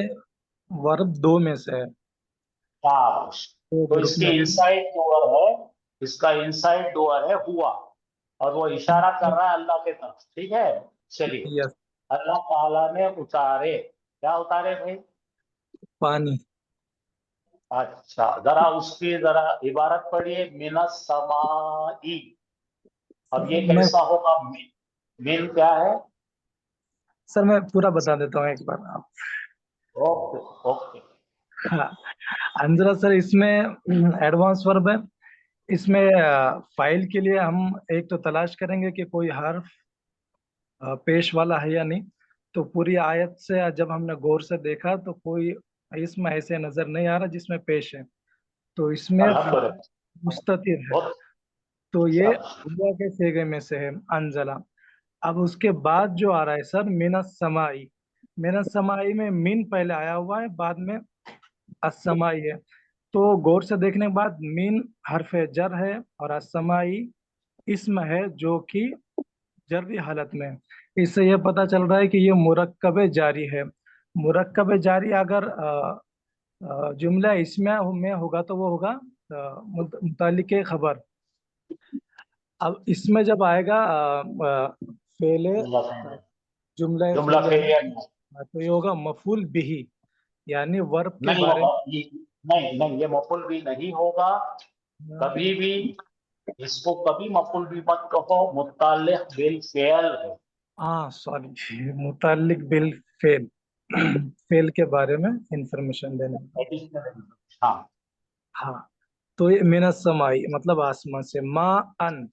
वर्ब 2 में से है। शाबाश। तो ग्रुप इसकी में इनसाइड डूअर है, इसका इनसाइड डूअर है हुआ, और वो इशारा कर रहा है अल्लाह के तरफ। ठीक है, चलिए। यस, अल्लाह ताला ने उतारे। क्या उतारे भाई? पानी। अच्छा, जरा उसकी जरा इबारत पढ़िए, मिनस समाई। अब ये मैं कैसा होगा? मीन क्या है? सर मैं पूरा बता देता हूँ एक बार आप। Okay okay. हाँ, अंजला सर इसमें एडवांस वर्ब है। इसमें फाइल के लिए हम एक तो तलाश करेंगे कि कोई हर्फ पेश वाला है या नहीं। तो पूरी आयत से जब हमने गौर से देखा तो कोई इसमें ऐसे नजर नहीं आ रहा जिसमें पेश है। तो इसमें अल्हम्दुलिल्लाह, मुस्ततिर है। बहुत तो ये शाबाश। हुआ के सेगे में से है अंजला। अब उसके बाद जो आ रहा है सर मिनस समाई। मिनस समाई में मिन पहले आया हुआ है, बाद में अस्समाई है। तो गौर से देखने के बाद मिन हर्फ जर है और अस्समाई इसम है जो कि जर्री हालत में है। इससे यह पता चल रहा है कि ये मुरक्कब जारी है। मुरक्कब जारी अगर जुमला इसमें में होगा तो वो होगा मुतालिक खबर। अब इसमें जब आएगा फेले जुमला जुमला फेले में, फेलिया नहीं। तो ये होगा मफूल बिही, यानी वर्ब के नहीं बारे होगा नहीं नहीं, ये मफूल भी नहीं होगा में। कभी भी। इसको कभी मफूल भी मत कहो, मुताल्लिक बिल फेल है। हाँ सॉरी, मुतालिक बिल फेल, फेल के बारे में इंफॉर्मेशन देने। हाँ, हाँ, तो ये मिनस समाई मतलब आसमान से। मा अन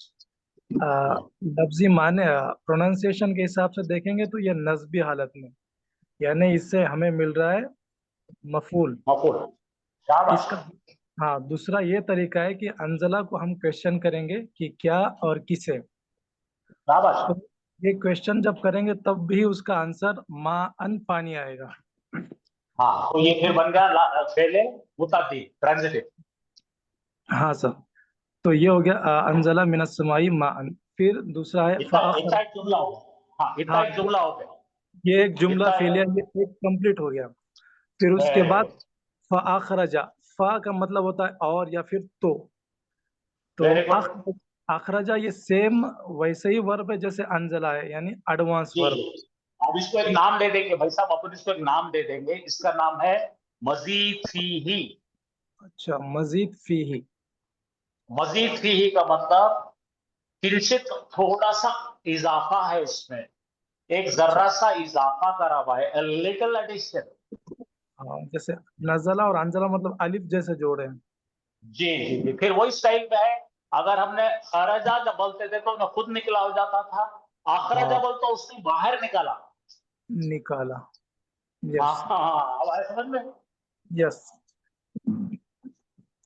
लफ्जी माने प्रोनाउंसिएशन के हिसाब से देखेंगे तो ये नस्बी हालत में, यानी इससे हमें मिल रहा है मफूल। मफूल। शाबाश इसका हाँ दूसरा ये तरीका है कि अंजला को हम क्वेश्चन करेंगे कि क्या और किसे। शाबाश। तो ये क्वेश्चन जब करेंगे तब भी उसका आंसर मा अन पानी आएगा। हाँ, तो ये फिर बन गया फेले मुतद्दी, ट्रांजिटिव। हाँ सर, तो ये हो गया अंजला मिनस समाई मा अन। फिर दूसरा है इतना इतना एक जुमला हो गया। हाँ, इतना हाँ, एक जुमला हो गया। ये एक जुमला इतना फेलिया, ये एक कंप्लीट हो गया। फिर उसके बाद फ़अख़रजा, फ़ा का मतलब होता है और या फिर तो वेरी गुड। अखरजा ये सेम वैसे ही वर्ब है जैसे अंजला है, यानी एडवांस जी, वर्ब। अब इसको एक नाम दे देंगे भाई साहब, अपन इसको एक नाम दे देंगे। इसका नाम है मजीद फीही। अच्छा, मजीद फीही। मजीद फीही का मतलब किंचित थोड़ा सा इजाफा है उसमें, एक अच्छा, जर्रा सा इजाफा करा हुआ है, लिटिल एडिशन। हाँ, जैसे नजला और अंजला मतलब अलिफ जैसे जोड़े हैं। जी जी जी, फिर वही स्टाइल में है। अगर हमने खरजा जब बोलते थे तो उन्हें खुद निकला हो जाता था, आखरजा हाँ, बोलते उसने बाहर निकाला। निकाला। हाँ यस हाँ हाँ, अब आए समझ में? यस।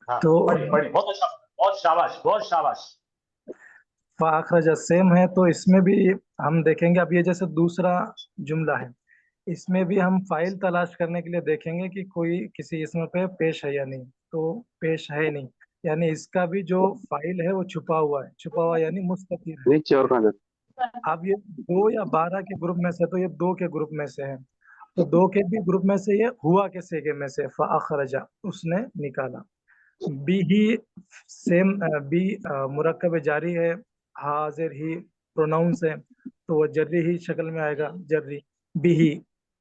हाँ, तो पढ़िए पढ़िए, बहुत अच्छा, बहुत शाबाश बहुत शाबाश। फ़ाखरज सेम है, तो इसमें भी हम देखेंगे। अब ये जैसे दूसरा जुमला है, इसमें भी हम फाइल तलाश करने के लिए देखेंगे कि कोई किसी इसमें पे पेश है या नहीं, तो पेश है नहीं, यानी इसका भी जो फाइल है वो छुपा हुआ है, छुपा हुआ यानी मुस्ततिर है। नीचे और कहाँ अब ये 2 या 12 के ग्रुप में से, तो ये 2 के ग्रुप में से है, तो 2 के भी ग्रुप में से ये हुआ के सेगे में से, फ़अख़रजा उसने निकाला। बी ही सेम, बी मुरक्कब जारी है, हाजिर ही प्रोनाउंस है, तो वो जर्री ही शक्ल में आएगा, जर्री। बी ही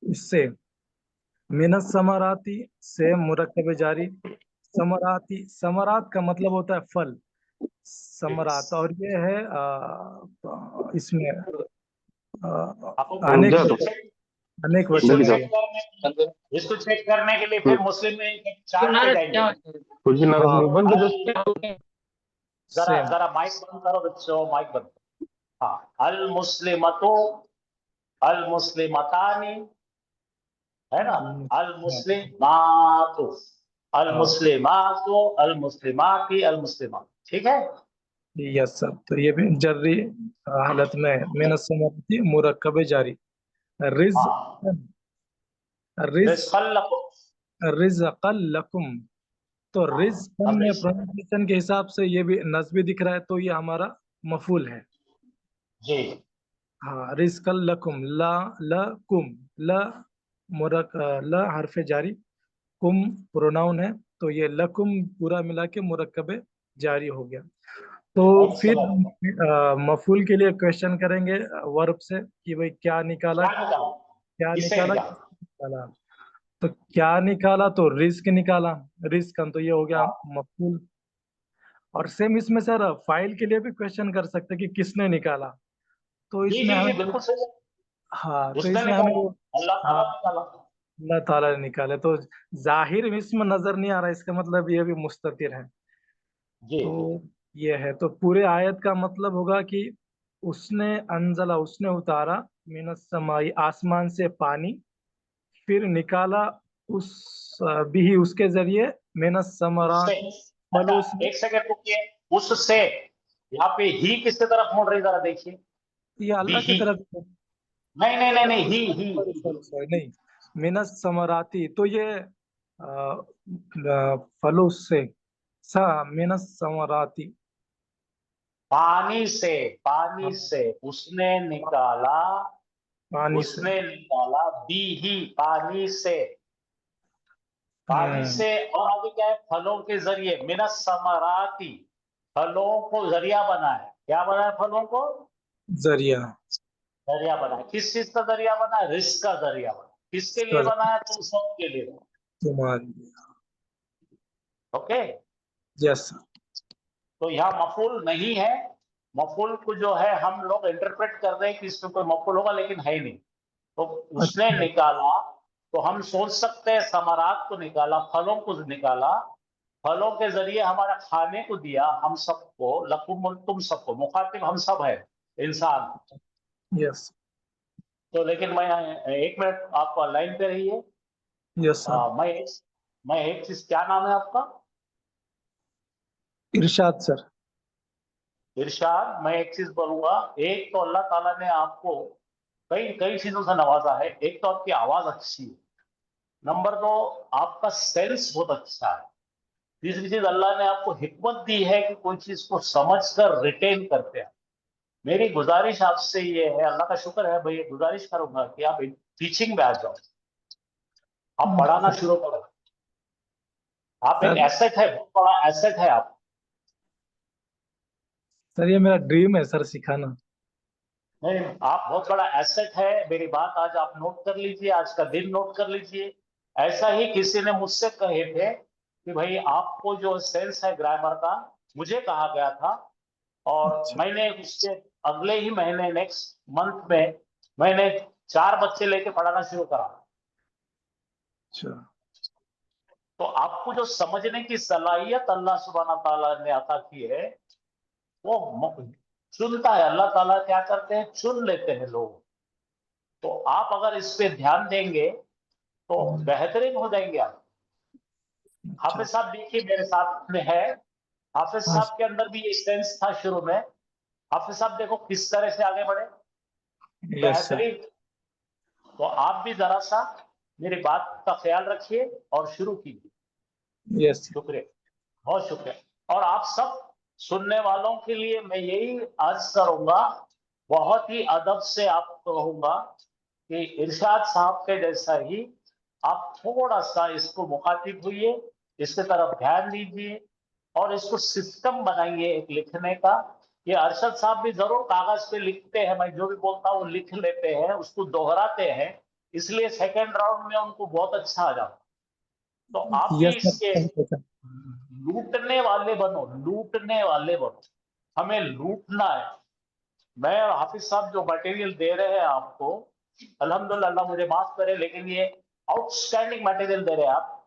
उससे, मिनस समराती से मुरक्कब जारी, समराती, समरात का मतलब होता है फल, समरात, और ये है इसमें अनेक जा तो अनेक इसको वचन है चेक ये। इसको चेक करने के लिए फिर मुस्लिम में एक चार्ट पे जाएंगे। कुछ भी नाराज नहीं बंद कर जरा सेम जरा माइक बंद करो बच्चों, माइक बंद करो। हाँ, अल मुस्लिमतो, अल मुस्लिमतानी, है ना, अल मुस्लिमातो, अल मुस्लिमातो, अल मुस्लिमाती, अल मुस्लिमात, ठीक है। यस सर, तो ये भी जर्री हालत में है, मिनस समराती मुरक्कब जारी। रिज हाँ, रिज रिज़्क़न रिज़क़ल लकुम, तो रिज़्क़न अब में प्रोनाउंसिएशन के हिसाब से ये भी नस्बी दिख रहा है, तो ये हमारा मफूल है। जी, हाँ, रिज़क़ल लकुम, ला लकुम, ल ल हरफ जारी, कुम प्रोनाउन है, तो ये लकुम पूरा मिला के मुरक्कब जारी हो गया। तो फिर मफूल के लिए क्वेश्चन करेंगे वर्ब से कि भाई क्या निकाला, क्या किससे निकाला, निकाला? निकाला, तो क्या निकाला, तो रिस्क निकाला, रिस्क तो ये हो गया हाँ। मफूल। और सेम इसमें सर फाइल के लिए भी क्वेश्चन कर सकते हैं कि किसने निकाला, तो जी इसमें जी जी, हमें, बिल्कुल सही है। हाँ, तो उसने इसमें हमें निकाला, वो, अल्लाह हाँ, ताला निकाला। अल्लाह ताला ने निकाले, तो जाहिर में इसमें नजर नहीं आ रहा, इसका मतलब ये भी मुस्ततिर है। जी तो ये है, तो पूरे आयत का मतलब होगा कि उसने अंजला, उसने उतारा, मिनस समाई आसमान से पानी, फिर निकाला उस भी उसके जरिए, मिनस उससे, समरात अच्छा फलों से। एक सेकंड रुकिए, उससे यहाँ पे ही किसकी तरफ मुड़ रही, जरा देखिए। ये बी अल्लाह की ही, तरफ, नहीं नहीं नहीं नहीं, ही सॉरी नहीं, मिनस समराती, तो ये फलों से, सा मिनस समराती, पानी से उसने निकाला, पानी से। उसने निकाला बी ही, पानी से, पानी से, और आगे क्या है, फलों के जरिए, मिनस समराती, फलों को जरिया बना है, क्या बना है, फलों को जरिया, जरिया बना है। किस चीज का जरिया बना है, रिस्क का जरिया बना है। किसके लिए बना है, तुम सबके लिए बना तुम्हारी, है। ओके, यस, तो यहाँ मफूल नहीं है। मफूल को जो है हम लोग इंटरप्रेट कर रहे हैं कि इसमें कोई मफूल होगा, लेकिन है ही नहीं। तो उसने अच्छा, निकाला, तो हम सोच सकते हैं समरात को निकाला, फलों को निकाला, फलों के जरिए हमारा खाने को दिया, हम सबको, लकुम तुम सबको, मुखातिब हम सब है, इंसान। यस, तो लेकिन मैं, एक मिनट आप लाइन पे रहिए। यस सर, मैं एक चीज, क्या नाम है आपका? इरशाद सर। इरशाद, मैं एक चीज बोलूंगा, एक तो अल्लाह ताला ने आपको कई कई चीजों से नवाजा है। एक तो आपकी आवाज अच्छी है, नंबर 2 आपका सेंस बहुत अच्छा है, तीसरी चीज अल्लाह ने आपको हिकमत दी है कि कोई चीज को समझकर रिटेन करते हैं। मेरी गुजारिश आपसे ये है, अल्लाह का शुक्र है भाई, गुजारिश करूंगा कि आप टीचिंग में आ जाओ, आप पढ़ाना शुरू करो। आप एक सर, एसेट है, बहुत बड़ा एसेट है आप। सर ये मेरा ड्रीम है सर, सिखाना। नहीं, आप बहुत बड़ा एसेट है। मेरी बात आज आप नोट कर लीजिए, आज का दिन नोट कर लीजिए। ऐसा ही किसी ने मुझसे कहे थे कि भाई आपको जो सेंस है ग्रामर का, मुझे कहा गया था, और अच्छा, मैंने उसके अगले ही महीने, नेक्स्ट मंथ में, मैंने 4 बच्चे लेके पढ़ाना शुरू करा। अच्छा, तो आपको जो समझने की सलाहियत अल्लाह सुब्हाना ताला ने अता की है, वो चुनता है। अल्लाह ताला क्या करते हैं, चुन लेते हैं लोग। तो आप अगर इस पे ध्यान देंगे तो बेहतरीन हो जाएंगे आप। हाफिज साहब देखिए मेरे साथ में है, हाफिज हाँ, साहब के अंदर भी ये सेंस था शुरू में, हाफिज साहब देखो किस तरह से आगे बढ़े, यस सर। बेहतरीन। तो आप भी जरा सा मेरी बात का ख्याल रखिए और शुरू कीजिए। यस शुक्रिया, बहुत शुक्रिया। और आप सब सुनने वालों के लिए मैं यही अर्ज करूंगा, बहुत ही अदब से आपको कहूंगा कि इरशाद साहब के जैसा ही आप थोड़ा सा इसको मुखातिब हुइए, इसके तरफ ध्यान दीजिए और इसको सिस्टम बनाइए एक लिखने का। ये अरशद साहब भी जरूर कागज पे लिखते हैं, मैं जो भी बोलता हूँ लिख लेते हैं, उसको दोहराते हैं, इसलिए सेकेंड राउंड में उनको बहुत अच्छा आ जाता। तो आप भी यस इसके सर। लूटने वाले बनो, लूटने वाले बनो, हमें लूटना है। मैं और हाफिज साहब जो मटेरियल दे रहे हैं आपको, अल्हम्दुलिल्लाह, अल्लाह मुझे माफ करे, लेकिन ये आउटस्टैंडिंग मटेरियल दे रहे हैं आप।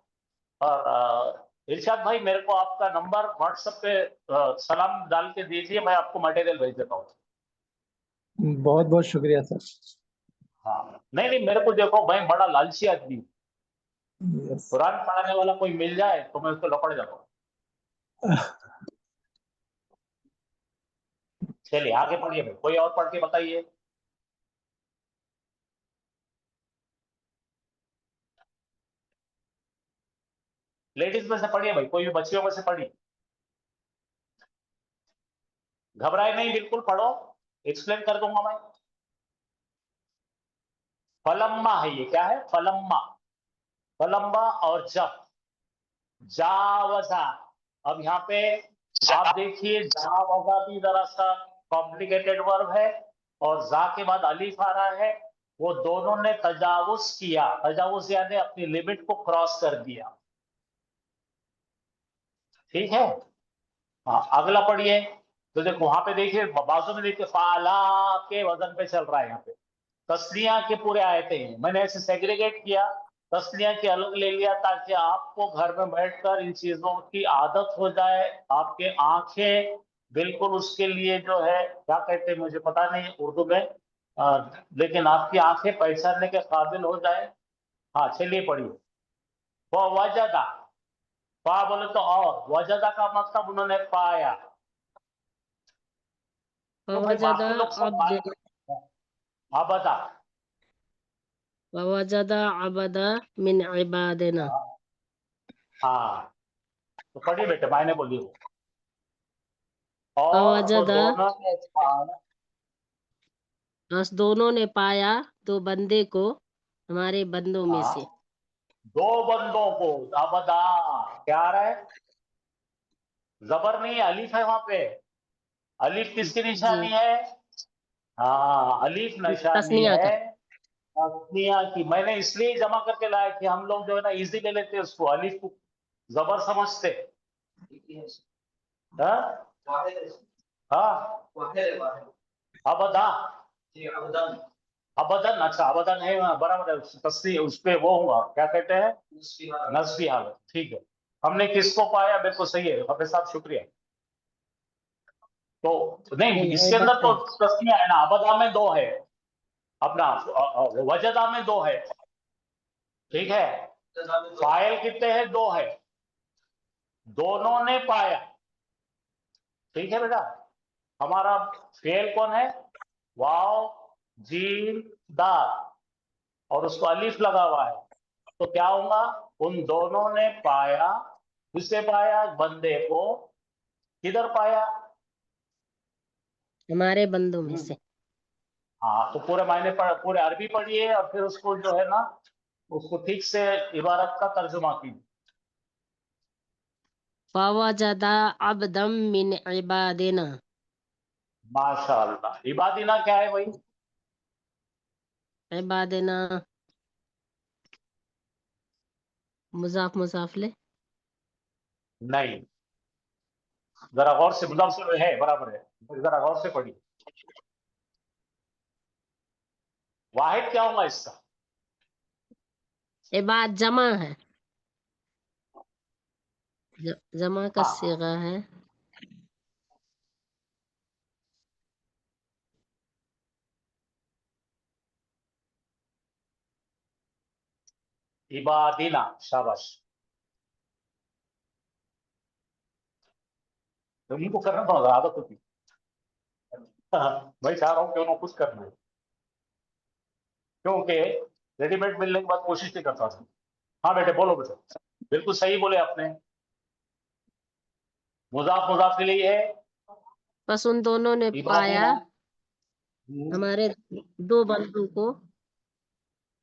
और इरशाद भाई मेरे को आपका नंबर व्हाट्सएप पे सलाम डाल के दीजिए, मैं आपको मटेरियल भेज देता हूँ। बहुत बहुत शुक्रिया सर। हाँ, नहीं नहीं, मेरे को देखो, मैं बड़ा लालची आदमी हूँ। यस। कुरान पढ़ाने वाला कोई मिल जाए तो मैं उसको लपड़ जाता हूँ। चलिए आगे पढ़िए भाई, कोई और पढ़ के बताइए। लेडीज में से पढ़िए भाई, कोई भी बच्चियों में से पढ़िए, घबराए नहीं, बिल्कुल पढ़ो, एक्सप्लेन कर दूंगा मैं। फलम्मा है, ये क्या है? फलम्मा, फलम्मा और जब, जावजा। अब यहाँ पे आप देखिए, जावजा भी जरा सा कॉम्प्लिकेटेड वर्ब है, और जा के बाद अलीफ आ रहा है। वो दोनों ने तजावुज किया, तजावुज यानी अपनी लिमिट को क्रॉस कर दिया। ठीक है, हाँ अगला पढ़िए। तो देखो वहां पे देखिए, बाजू में देखिए, फाला के वजन पे चल रहा है यहाँ पे। तस्निया के पूरे आयते हैं, मैंने ऐसे सेग्रीगेट किया, तस्निया के अलग ले लिया, ताकि आपको घर में बैठकर इन चीजों की आदत हो जाए। आपके आंखें बिल्कुल उसके लिए जो है, क्या कहते हैं मुझे पता नहीं उर्दू में, लेकिन आपकी आंखें पहचानने के काबिल हो जाए। हाँ चलिए पढ़िए। वो वजदा, पा बोले तो, और वजदा का मतलब उन्होंने पाया। तो भाई ववजदा बाकी लोग सब अब्द आबदा। ववजदा अबदा मिन इबादिना। हाँ तो पढ़िए बेटे, मैंने बोली वो। और वो ववजदा, दोनों ने पाया, बस दोनों ने पाया दो बंदे को हमारे बंदों में हाँ, से। दो बंदों को। अबदा क्या आ रहा है? जबर नहीं है, अलीफ है वहां पे। अलीफ किसकी जी, निशानी है? हाँ, अलीफ निशानी तस्निया है का। तस्निया की। मैंने इसलिए जमा करके लाया कि हम लोग जो है ना इजी ले लेते हैं उसको, अलीफ को जबर समझते। हाँ हाँ, अबदा, अबदन, अच्छा अबदन है, बराबर है, तस्नी उस पे वो होगा, क्या कहते हैं, नस्बी हालत। ठीक है, हमने किसको पाया? बिल्कुल सही है हफीज साहब, शुक्रिया। तो नहीं, मिन इसके अंदर तो इबाद तस्निया है ना, अबदा में दो है, अपना वजदा में दो है। ठीक है, फाइल कितने हैं? दो है, दोनों ने पाया। ठीक है बेटा, हमारा फेल कौन है? वाव जीम दाल, और उसको अलीफ लगा हुआ है, तो क्या होगा? उन दोनों ने पाया, किसे पाया? बंदे को। किधर पाया? हमारे बंदों में से। हाँ, तो पूरे मायने पूरे अरबी पढ़िए और फिर उसको जो है ना, उसको ठीक से इबारत का तर्जुमा कीजिए। ववजदा अब्दम मिन इबादिना। माशाअल्लाह, इबादिना क्या है भाई? इबादिना मुजाफ मुजाफ ले। नहीं, जरा गौर से, मतलब से है, बराबर है, जरा गौर से पढ़िए। वाहिद क्या होगा इसका? इबाद जमा है, जमा का हाँ, सीगा है। इबादिना, शाबाश। तो इनको करना तो आदत होती। मैं चाह रहा हूँ कि उन्होंने कुछ करना है, क्योंकि रेडीमेड मिलने के बाद कोशिश नहीं करता था। हाँ बेटे बोलो बेटे, बिल्कुल सही बोले आपने, मुजाफ मुजाफ के लिए है, बस उन दोनों ने पाया हमारे दो बंधु को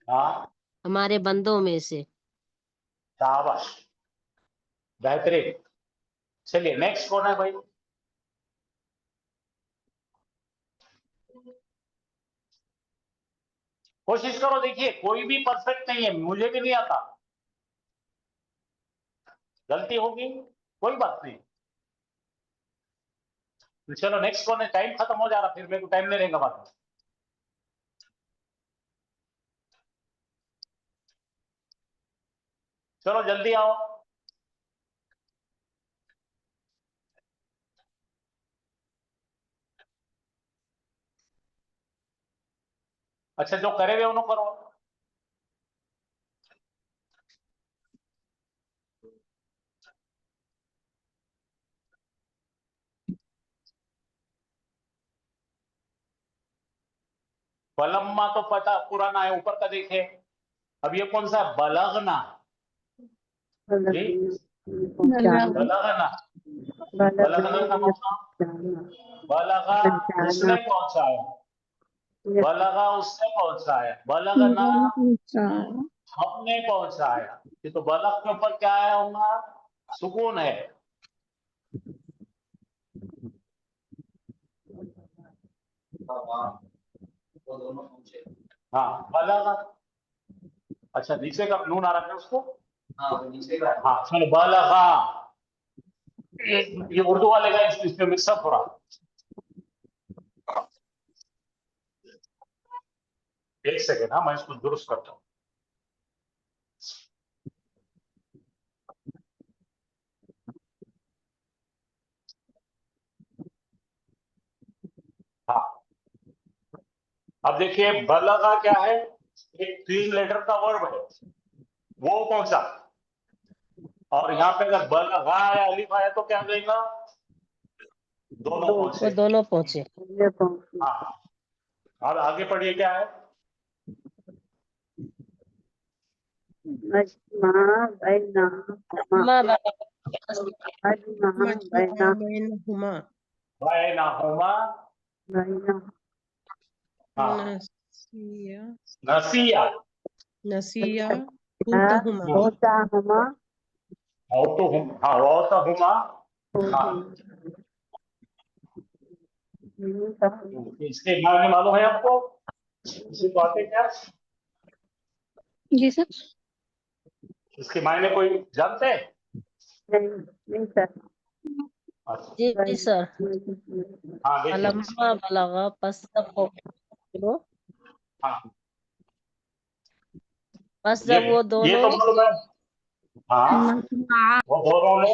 हाँ हमारे बंदों में से। शाबाश, बेहतरीन। चलिए नेक्स्ट कौन है भाई? कोशिश करो, देखिए कोई भी परफेक्ट नहीं है, मुझे भी नहीं आता, गलती होगी कोई बात नहीं। तो चलो नेक्स्ट कौन है? टाइम खत्म हो जा रहा, फिर मेरे को टाइम नहीं रहेगा बाद में। चलो जल्दी आओ। अच्छा जो करे हुए उन्होंने करो। बलम्मा तो पता पुराना है, ऊपर का देखे। अब ये कौन सा है? बलगना जी, बलगना। बलगना का मतलब बलगा उसने पहुंचाया, बलगा उसने पहुंचाया, बलगना हमने पहुंचाया। ये तो बलग के ऊपर क्या है होगा? सुकून है। हाँ बलगा। अच्छा नीचे का नून आ रहा है उसको, हाँ नीचे का, हाँ चलो बलगा। ये उर्दू वाले का इसमें मिक्सअप हो रहा। एक सेकेंड, हाँ मैं इसको दुरुस्त करता हूँ। हाँ अब देखिए बलगा क्या है? एक 3 लेटर का वर्ब है, वो पहुंचा। और यहाँ पे अगर बलगा या अलिफ आया तो क्या देगा? दोनों वो पहुंचे। दोनों पहुंचे। हाँ अब आगे पढ़िए क्या है? बैनहुमा बैनहुमा, हाँ नसिया नसिया, नसिया हुतहुमा हाँ औतहुमा, हाँ इसके मायने मालूम है आपको? इसी बातें क्या, जी सर। इसके मायने कोई जानते हैं? अच्छा, जी सर। हाँ देखिए, फलम्मा बलगा बस हाँ जब वो ये दोनों तो मालूम है। हाँ वो दोनों ने,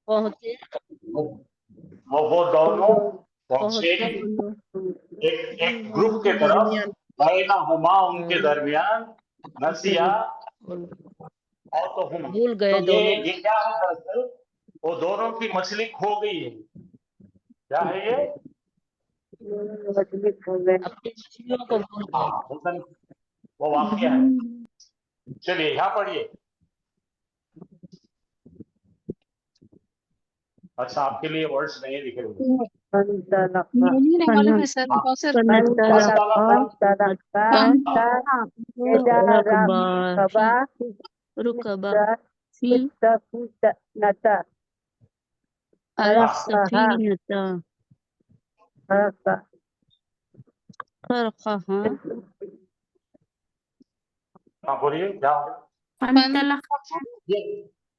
पहुंचे वो दोनों पहुंचे पहुंचे एक ग्रुप के तरफ, दरमियान बैनहुमा उनके दरमियान, नसिया और तो हुमा। भूल गए तो दोनों ये क्या है दरअसल? वो दोनों की मछली खो गई है। क्या है ये? अपनी मछलियों को भूल गए। हाँ वो वाक्य है। चलिए यहाँ पढ़िए। अच्छा आपके लिए वर्ड्स नहीं लिखे हुए। नहीं नहीं मालूम है सर। हाँ, बहुत सर। रुकबा السفينة خرقها हाँ बोलिए क्या हो गया? فانطلق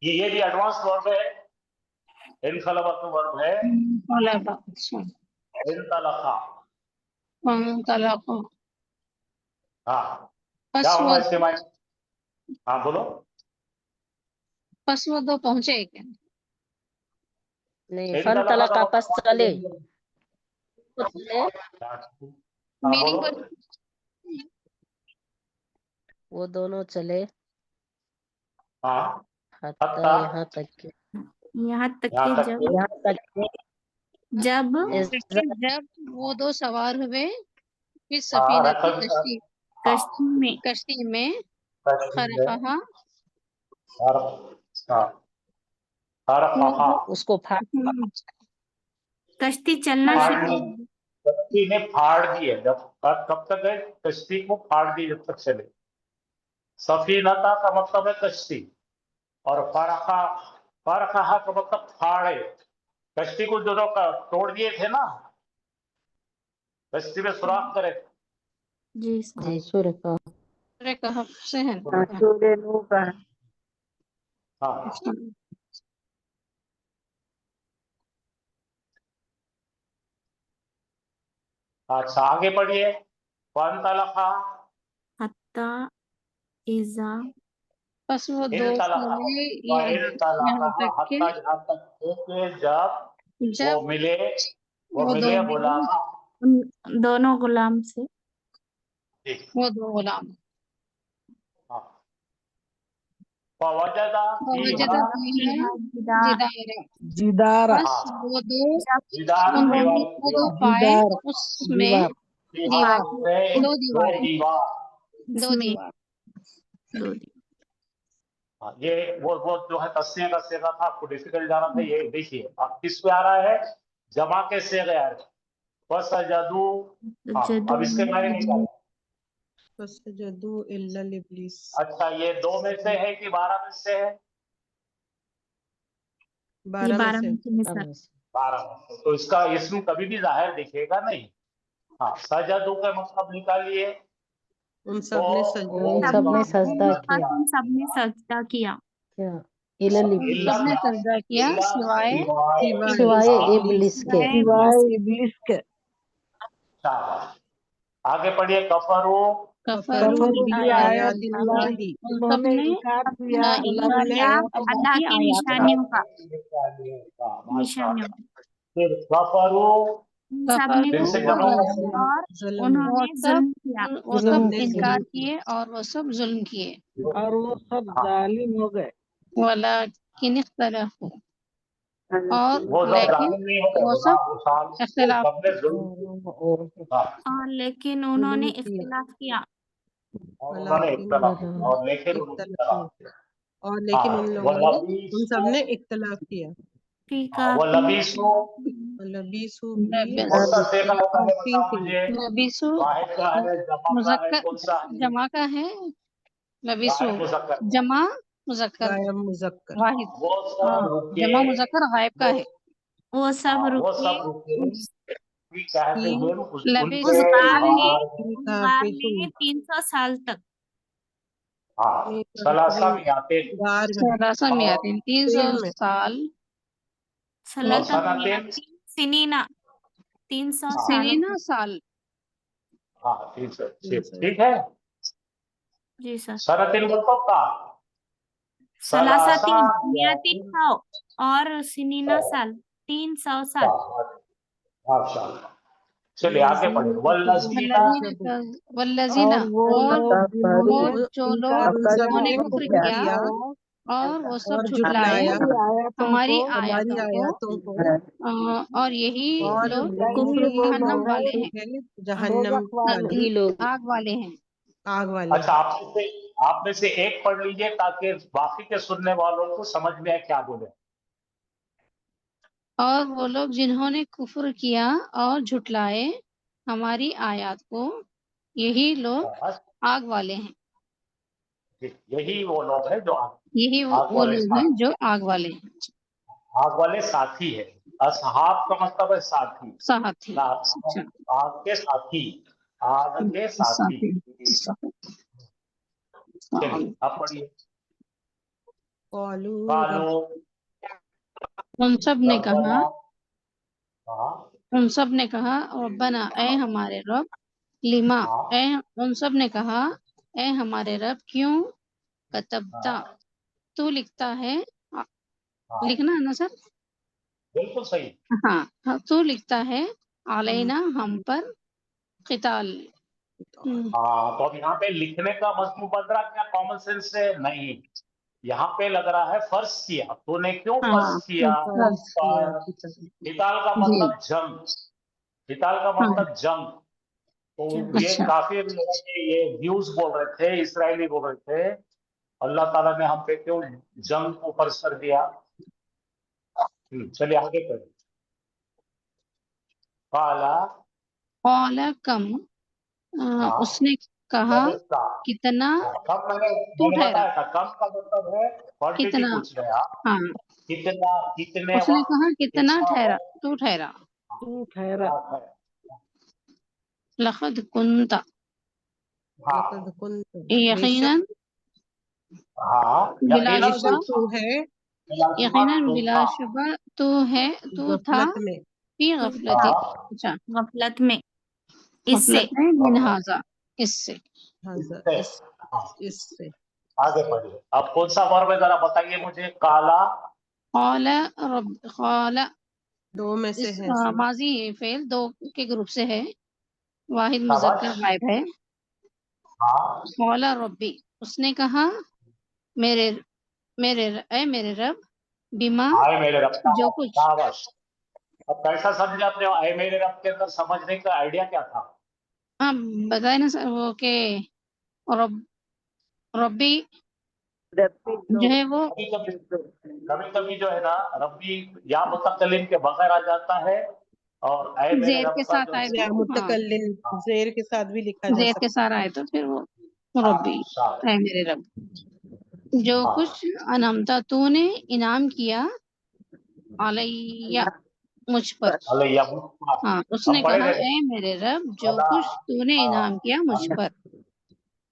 ये भी एडवांस वर्ब है, इनखलबत वर्ब है, इनतलखा। हाँ क्या होगा इसके मायने? हाँ बोलो। बस वो दो पहुंचे क्या? नहीं फन तला का पस चले हाँ मीनिंग बोलो। वो दोनों चले हाँ हत्ता हत्ता, यहाँ तक के यहाँ तक यहाँ कि तक जब के, यहाँ तक के जब जब وہ دو سوار ہوئے پھر سفینہ کی کشتی میں خرقہا اس کو کشتی چلنا شروع کشتی نے پھاڑ دی ہے. جب کب تک ہے؟ کشتی کو پھاڑ دی جب تک چلے. سفینتا کا مطلب ہے کشتی، اور فرقہ کا مطلب پھاڑے. کشتی کو جو توڑ دیے تھے نا، کشتی میں سوراخ کرے. جی جی سورہ کا سورہ کہف سے ہے. سورہ نوح کا ہے. ہاں اچھا آگے پڑھیے. فانطلقا حتی اذا پس وہ دو چلے یہاں تک کہ جب وہ ملے غلام. دونوں غلام سے وہ دو غلام فوجدہ وجدہ فیہا جدارا بس وہ دو جدار وہ دو پائے اس میں دو دیواریں دو دیوار. یہ وہ جو ہے تسنیہ کا صیغہ تھا، آپ کو ڈیفیکلٹ جانا تھا. یہ دیکھیے اب کس پہ آ رہا ہے؟ جمع کے صیغے آ رہے. فسجدو. اب اس کے معنی نکالیں. فسجدوا الا الابلیس. اچھا یہ 2 میں سے ہے کہ 12 میں سے ہے؟ 12 میں سے. 12 میں سے. تو اس کا اسم کبھی بھی ظاہر دکھے گا نہیں. ہاں سجدو کا مطلب نکالیے. ان سب نے سب نے سجدہ کیا. سب نے سجدہ کیا. سب نے سجدہ کیا سوائے ابلیس کے. سوائے ابلیس کے. آگے پڑھیے. کفرو کفروا بآیات اللہ، انہوں نے انکار کیا اللہ اللہ کی نشانیوں کا. پھر کفرو سب نے پھر سے کفر اور انہوں نے ظلم کیا. وہ سب انکار کیے اور وہ سب ظلم کیے. اور وہ سب ظالم ہو گئے. ولیکن اختلفوا اور وہ سب لیکن ظالم نہیں ہو وہ گئے، سب اختلاف سب نے ظلم کیا. اور لیکن انہوں نے اختلاف کیا. اور انہوں نے اختلاف کیا. اور لیکن انہوں نے اختلاف کیا. اور لیکن ان لوگوں نے ان سب نے اختلاف کیا. وہ لبیسو لبیسو کون سا صیغہ ہوتا ہے بتاؤ مجھے. لبیسو واحد کا ہے، جمع کا ہے، کون سا ہے؟ جمع کا ہے. لبیسو غائب مذکر. جمع مذکر غائب مذکر. واحد. وہ سب رکے. جمع مذکر غائب کا ہے. وہ سب وہ رکے سب رکے. کہتے ہیں لبیس اس غار غار میں 300 سال تک. ہاں ثلاثہ میں آتے ہیں. غار میں. ثلاثہ میں آتے ہیں 300 سال. سنینا 300 سال. سنینا سال. ہاں 300. ٹھیک ہے. جی سر. سنتین مطلب کا سلاساتین 300 اور سنینا سال 300 سال. ماشاء اللہ. چلیے آگے پڑھیں. والذین اور وہ جو لوگ انہوں نے کفر کیا اور وہ سب جھٹلائے ہماری آیاتوں کو اور یہی لوگ جہنم والے ہیں. جہنم ہی لوگ آگ والے ہیں. آگ والے. اچھا آپ میں سے ایک پڑھ لیجئے تاکہ باقی کے سننے والوں کو سمجھ میں آئے کیا بولے. اور وہ لوگ جنہوں نے کفر کیا اور جھٹلائے ہماری آیات کو یہی لوگ آگ والے ہیں. یہی وہ لوگ ہیں جو یہی وہ لوگ ہیں جو آگ والے ہیں. آگ والے ساتھی ہے. اصحاب کا مطلب ہے ساتھی. ساتھی. آگ کے ساتھی. آگ کے ساتھی. چلیے آپ پڑھیے. قالو ان سب نے کہا ربنا اے ہمارے رب. لما ان سب نے کہا اے ہمارے رب کیوں کتبتا تو لکھتا ہے. لکھنا ہے نا سر؟ بالکل صحیح. ہاں تو لکھتا ہے علینا ہم پر قتال. ہاں تو اب یہاں پہ لکھنے کا مضمون بن رہا کیا کامن سینس سے؟ نہیں. यहाँ पे लग रहा है फर्ज किया, तूने क्यों फर्ज किया? फर्ज किया किताल का जी मतलब जंग, किताल का हाँ मतलब जंग। तो ये अच्छा काफिर लोगों के ये व्यूज बोल रहे थे, इसराइली बोल रहे थे अल्लाह ताला ने हम पे क्यों जंग को फर्ज कर दिया। चलिए आगे करें। काला कौला कम हाँ उसने कहा लबिस्ता, कितना कम तू मैंने ठहरा बताया था, कम का मतलब है क्वांटिटी कितना पूछ रहे हैं आप, हाँ कितना, कितने उसने कहा वक्त, कितना कितना ठहरा वक्त, तू ठहरा तू ठहरा। क्या है। लक़द कुन्ता हाँ लक़द कुन्त, यकीनन हाँ यकीनन बिलाशुबा बेशक तू है यकीनन तो था। बिलाशुबा तू था गफलत में, फी गफलती हाँ अच्छा गफलत में, इससे। गफलत में मिन हाजा इससे हाजा इससे, हाँ इससे। आगे बढ़िए। अब कौन सा वर्ब है जरा बताइए मुझे। काला क़ाला दो में से इस है इसमें। माजी फेल दो के ग्रुप से है वाहिद शाबाश, मुज़क्कर गायब है हाँ क़ाला रब्बी उसने कहा मेरे मेरे रब बिमा आए मेरे रब, जो कुछ शाबाश। अब कैसा समझे आपने आए मेरे रब के अंदर समझने का आइडिया क्या था? हाँ बताए ना सर वो के रब रब्बी रब्बी जो है वो कभी कभी जो है ना रब्बी या मुतकल्लिम के बगैर आ जाता है, और ऐ मेरे जेर रब के का साथ जो आए है या तो हाँ मुतकल्लिम जेर के साथ भी लिखा जा जेर के सकता साथ आए तो फिर वो रब्बी शाबाश, है मेरे रब जो हाँ कुछ अनमता तूने इनाम किया अलैया मुझ पर अलैया, हाँ हम उसने पढ़े कहा थे ए मेरे रब जो अला, कुछ तूने इनाम किया मुझ हाँ, पर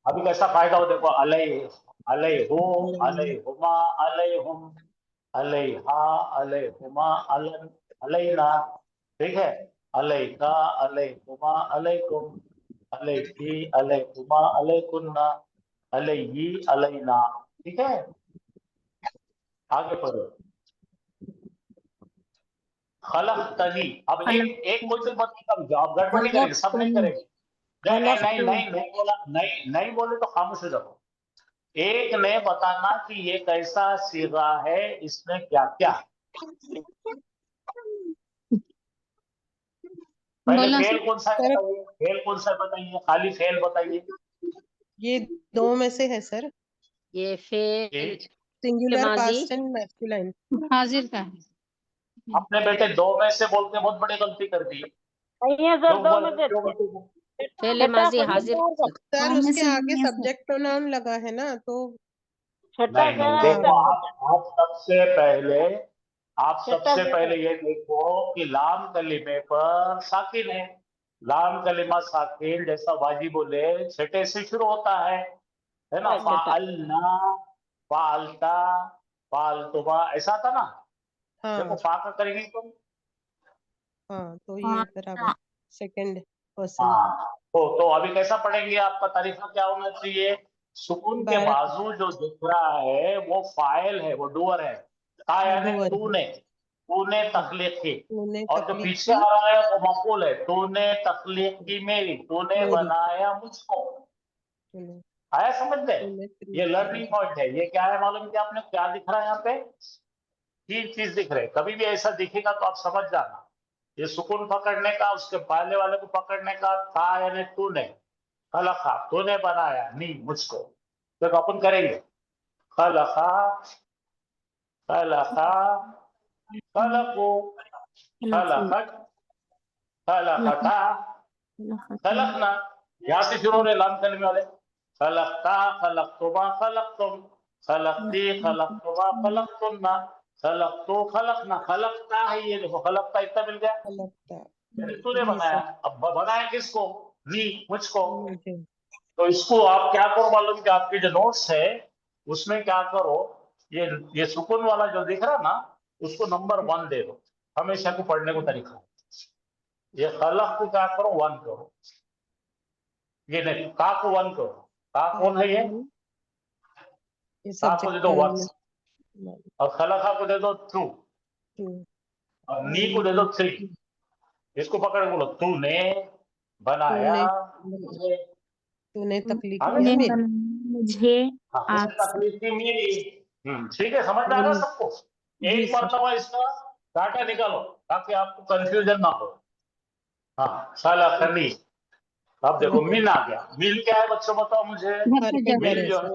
अभी कैसा फायदा हो देखो, अलै, अलैहु, है। अलैहुमा, अलैहुम, अलैहा, अलैहुमा, अलैना, ठीक है। अलैका, अलैहुमा, अलैकुम, अलैकी, अलैकुमा, अलैकुन्ना, अलैही, अलैना, ठीक है। आगे पढ़ो। खलक़तनी, अब एक क्वेश्चन बताइए, जवाब गड़बड़ नहीं करेंगे, सब नहीं करेंगे। नहीं नहीं नहीं खलक़तनी नहीं नहीं बोला, नहीं नहीं बोले तो खामोश हो जाओ। एक ने बताना कि ये कैसा सीगा है, इसमें क्या क्या है। पहले बोला फेल सर कौन सा है सर बताइए, फेल कौन सा है बताइए, खाली फेल बताइए। ये दो में से है सर, ये फेल ये सिंगुलर माजी पास्ट एंड मैस्कुलाइन। हाजिर का है अपने बेटे दो में से बोल के बहुत बड़ी गलती कर दी। नहीं है सर, क्यों दो में से क्यों गलती की? फेल छठा माजी सब्जेक्ट हाजिर है सर, सर दो में उसके से आगे नहीं है सर। सब्जेक्ट प्रोनाउन लगा है ना, तो छठा नहीं कह नहीं रहा है देखो, सर, आप छठा सबसे कह रहा पहले है। ये देखो कि लाम कलीमे पर साकिन है। लाम कलीमा साकिन जैसा वाजी बोले छठे से शुरू होता है ना। छठा फाअलना, फाअलता, फाअलतुमा, ऐसा था ना। देखो हाँ फा का करेंगे तुम, हाँ, तो ये बराबर हाँ, सेकंड पर्सन का हाँ तो अभी कैसा पढ़ेंगे, आपका तरीका क्या होना चाहिए। सुकून के बारह बाजू जो दिख रहा है वो फाइल है, वो डूअर है। का यानी डूअर है। तूने हाँ, तखलीक की, तूने और जो तकलीफ पीछे की आ रहा है वो मफूल है, तूने तखलीक की मेरी, तूने मेरी, बनाया मुझको। तूने आया समझ में। तूने ये क्रिएट किया लर्निंग पॉइंट है। ये क्या है मालूम क्या आपने, क्या दिख रहा है यहाँ पे, तीन चीज दिख रहे हैं। कभी भी ऐसा दिखेगा तो आप समझ जाना, ये सुकून पकड़ने का, उसके पहले वाले को पकड़ने का, था यानी तूने, खलका तूने बनाया, नी मुझको। तो अपन करेंगे खलका, खलका, खलको, खलकत, खलकता, खलकना। यहाँ से शुरू हो रहे लाम कलमे वाले। खलकता, खलकतुमा, खलकतुम, खलकती, खलकतुमा, खलकतुन्ना, खलकतु, खलकना। खलकता है, ये देखो खलकता इतना मिल गया, लगता तूने जी बनाया। सर अब बनाया किसको, नी मुझको। मुझे। तो इसको आप क्या करो मालूम कि आपके जो नोट्स है उसमें क्या करो, ये सुकून वाला जो दिख रहा ना, उसको नंबर 1 दे दो। हमेशा को पढ़ने को तरीका, ये खलक को क्या करो 1 करो, ये नहीं का को 1 करो। का कौन है ये, ये का को सब्जेक्ट दे दो 1 और खलका को दे दो 2 और नी को दे दो 3। इसको पकड़ के बोलो तूने बनाया तूने मुझे। तूने तकलीफ आगे किया तूने मेरी। बनाया मुझे हाँ, तूने आपसे। तकलीफ की मेरी, ठीक है, समझ में आ रहा है सबको? जी एक सर। मरतबा इसका डाटा निकालो ताकि आपको कंफ्यूजन ना हो। हाँ, साला खनी। अब देखो मिल आ गया। मिल क्या है बच्चों, बताओ मुझे। हर पे मिल जगह जो सर।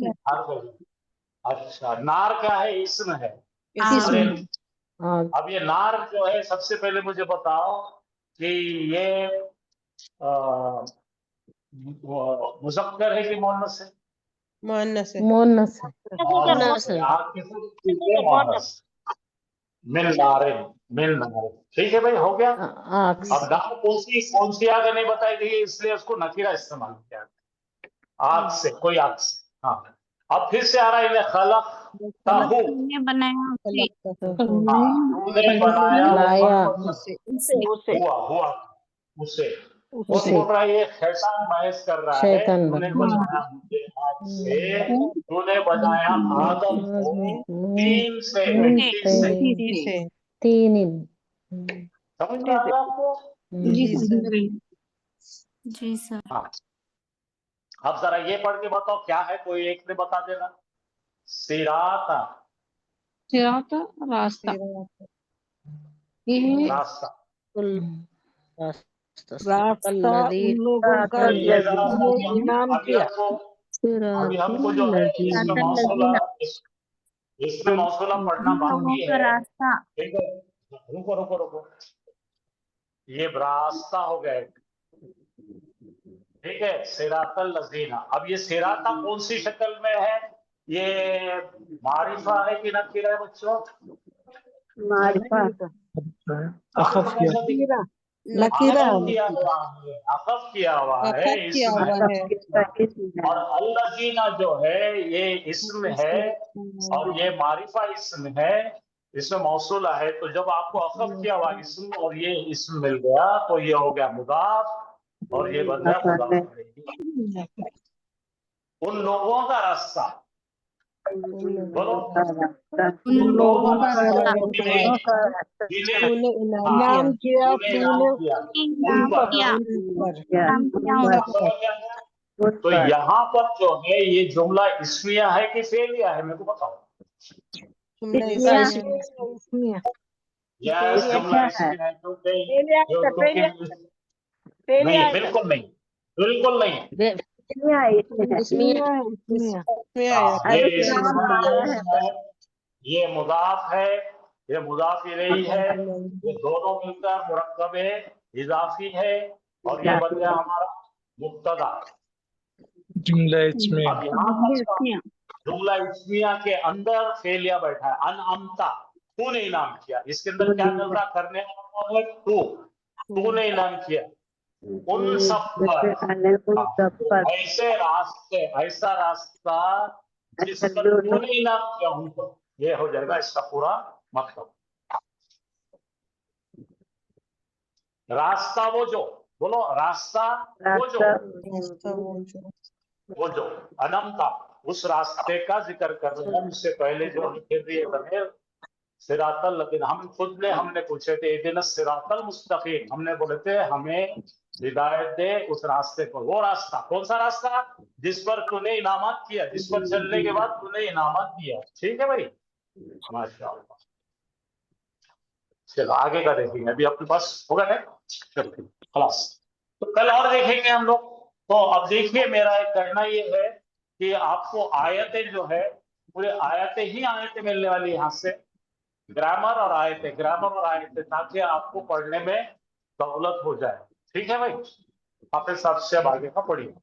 है हर जगह। अच्छा, नार क्या है, इसम है। इसमें अरे, अब ये नार जो है, सबसे पहले मुझे बताओ कि ये मुज़क्कर है कि मुअन्नस है? मुअन्नस है। मुअन्नस है। मुअन्नस। मिन नारिन, मिन नारिन। ठीक है भाई, हो गया। आग अब नार कौन सी आग नहीं बताई गई, इसलिए उसको नकीरा इस्तेमाल किया। आग से, कोई आग से। हाँ, अब फिर से आ रहा है, इन्हें खलक ताहू। तूने बनाया उसे। तूने बनाया लाया हुआ उसे। कौन बोल रहा है? ये शैतान बहस कर रहा है। शैतान तूने बनाया मुझे आग से, तूने बनाया आदम को तीन से। तीन। समझ में आ रहा है आपको? जी सर। जी सर। हाँ, अब जरा ये पढ़ के बताओ क्या है, कोई एक ने बता देना। सिराता, सिरात रास्ता। ये रास्ता। रास्ता उन लोगों का ये जरा जिन्हें इनाम किया। अभी हमको जो है इसमें मौसूला पढ़ना बाकी का है। रास्ता। ठीक है, रुको। ये रास्ता हो गया, ठीक है। सिरातल लजीना। अब ये सिराता कौन सी शक्ल में है? ये मारिफा है कि नकीरा है बच्चों? मारिफा अखफ किया। नकीरा अखफ किया हुआ है अखफ किया हुआ है। और अल्लजीना जो है ये इस्म है और ये मारिफा इस्म है, इसमें मौसूला है। तो जब आपको अखफ किया हुआ इस्म और ये इस्म मिल गया तो ये हो गया मुदाफ और ये बन गया मुदाफ। उन लोगों का रास्ता, बोलो। उन लोगों का रास्ता। तूने इनाम इनाम किया। तूने इनाम किया उन पर। नाम किया आप समझ गए? तो यहाँ पर जो है ये जुमला इस्मिया है कि फेलिया है, मेरे को बताओ। जुमला इसमें यस, जुमला इस्मिया है क्योंकि नहीं, बिल्कुल नहीं। इसमें ये इस्म है, ये मुदाफ है, ये मुदाफ इलैहि है, ये दोनों मिलकर मुरक्कब इजाफी है और ये बन गया हमारा मुब्तदा। जुमला इसमें अब यहाँ जुमला इस्मिया के अंदर फेलिया बैठा है। अनअमता, तूने इनाम किया। इसके अंदर क्या चल रहा करने वाला है? तूने इनाम किया उन सब पर। ऐसा रास्ता जिस पर तूने इनाम किया उन पर, ये हो जाएगा इसका पूरा मतलब। रास्ता वो जो, बोलो रास्ता वो जो अनमता, उस रास्ते का जिक्र कर रहे हैं। उससे पहले जो लिखे दिए बने सिरातल, लेकिन हमने पूछे थे इहदिना सिरातल मुस्तकीम, हमने बोले थे हमें हिदायत दे उस रास्ते पर। वो रास्ता कौन सा रास्ता? जिस पर तूने इनामत किया, जिस पर चलने के बाद तूने इनामत दिया। ठीक है भाई, माशाअल्लाह। चलो आगे का देखेंगे, अभी आपके पास होगा ना। चलो खलास, तो कल और देखेंगे हम लोग। तो अब देखिए, मेरा एक कहना ये है कि आपको आयतें जो है पूरे आयतें मिलने वाली यहाँ से, ग्रामर और आयतें, ताकि आपको पढ़ने में सहूलत हो जाए। ठीक है भाई, आपके साथ से अब आगे का पढ़िए।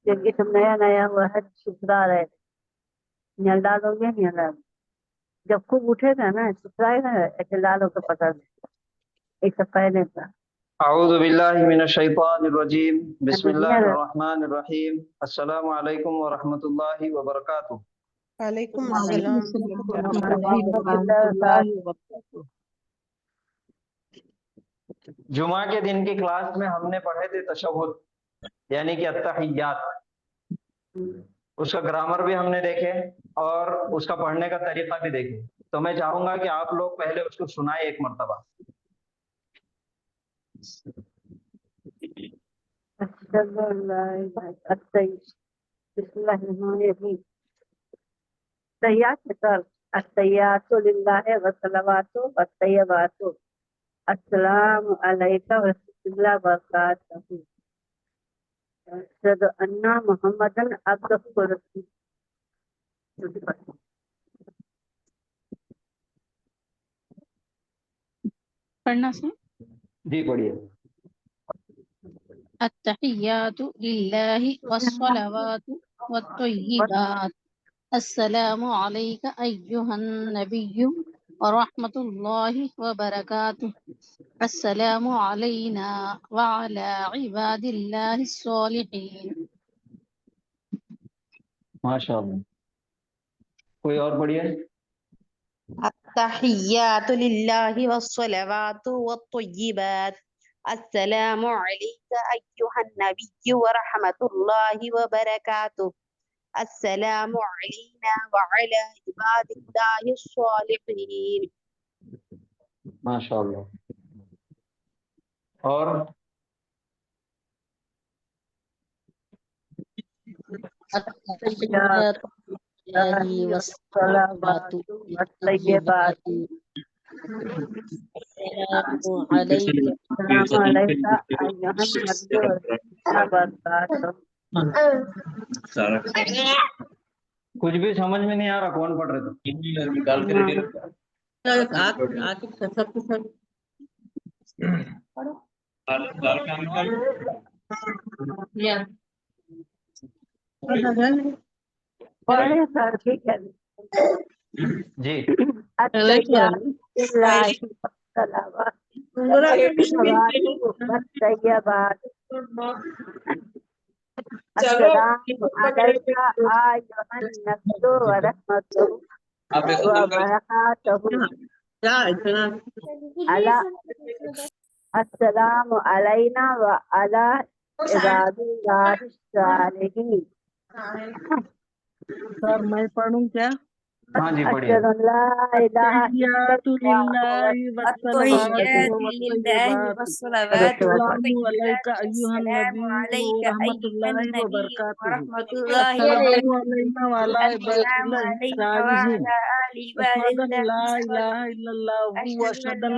क्योंकि सब नया हुआ है, सुधरा रहे थे। डालोगे नहीं डाल, जब खूब उठेगा ना सुधराएगा, ऐसे डालो तो पकड़ एक तो पहले का। अऊज़ु बिल्लाहि मिनश शैतानिर रजीम, बिस्मिल्लाहिर रहमानिर रहीम, अस्सलामु अलैकुम व रहमतुल्लाहि व बरकातुहू। वालेकुम अस्सलाम। जुमा के दिन की क्लास में हमने पढ़े थे तशहुद, यानी कि अत्तहियात। उसका ग्रामर भी हमने देखे और उसका पढ़ने का तरीका भी देखे। तो मैं चाहूंगा कि आप लोग पहले उसको सुनाए एक मर्तबा। التحیات للہ والصلوات والطیبات السلام علیکم ورحمۃ اللہ وبرکاتہ اشہد ان محمدًا عبدہ ورسولہ. پڑھنا سے جی پڑھیے. التحیات للہ والصلوات والطیبات السلام علیک ایہا النبی ورحمۃ اللہ وبرکاتہ السلام علینا وعلی عباد اللہ الصالحین. ماشاء اللہ. کوئی اور پڑھیے. التحیات للہ والصلوات والطیبات السلام علیک ایہا النبی ورحمۃ اللہ وبرکاتہ السلام علینا وعلی عباد اللہ الصالحین. ماشاء اللہ. اور التحیات للہ والصلوات والطیبات السلام علیک السلام علیکم ایہا النبی وبرکاتہ. کچھ بھی سمجھ میں نہیں آ رہا کون پڑھ رہے تھے. پڑھے سر ٹھیک ہے. جی التحیات للہ والصلوات والطیبات السلام علیک ایہا النبی ورحمۃ اللہ وبرکاتہ السلام علینا وعلی عباد اللہ الصالحین. سر میں پڑھوں کیا؟ ہاں جی پڑھیے. اشہد ان لا الہ الا التحیات اللہ للہ والصلوات والطیبات السلام علیک ایہا النبی ورحمۃ اللہ وبرکاتہ السلام علینا وعلی عباد اللہ الصالحین. اشہد ان لا الہ الا اللہ واشہد ان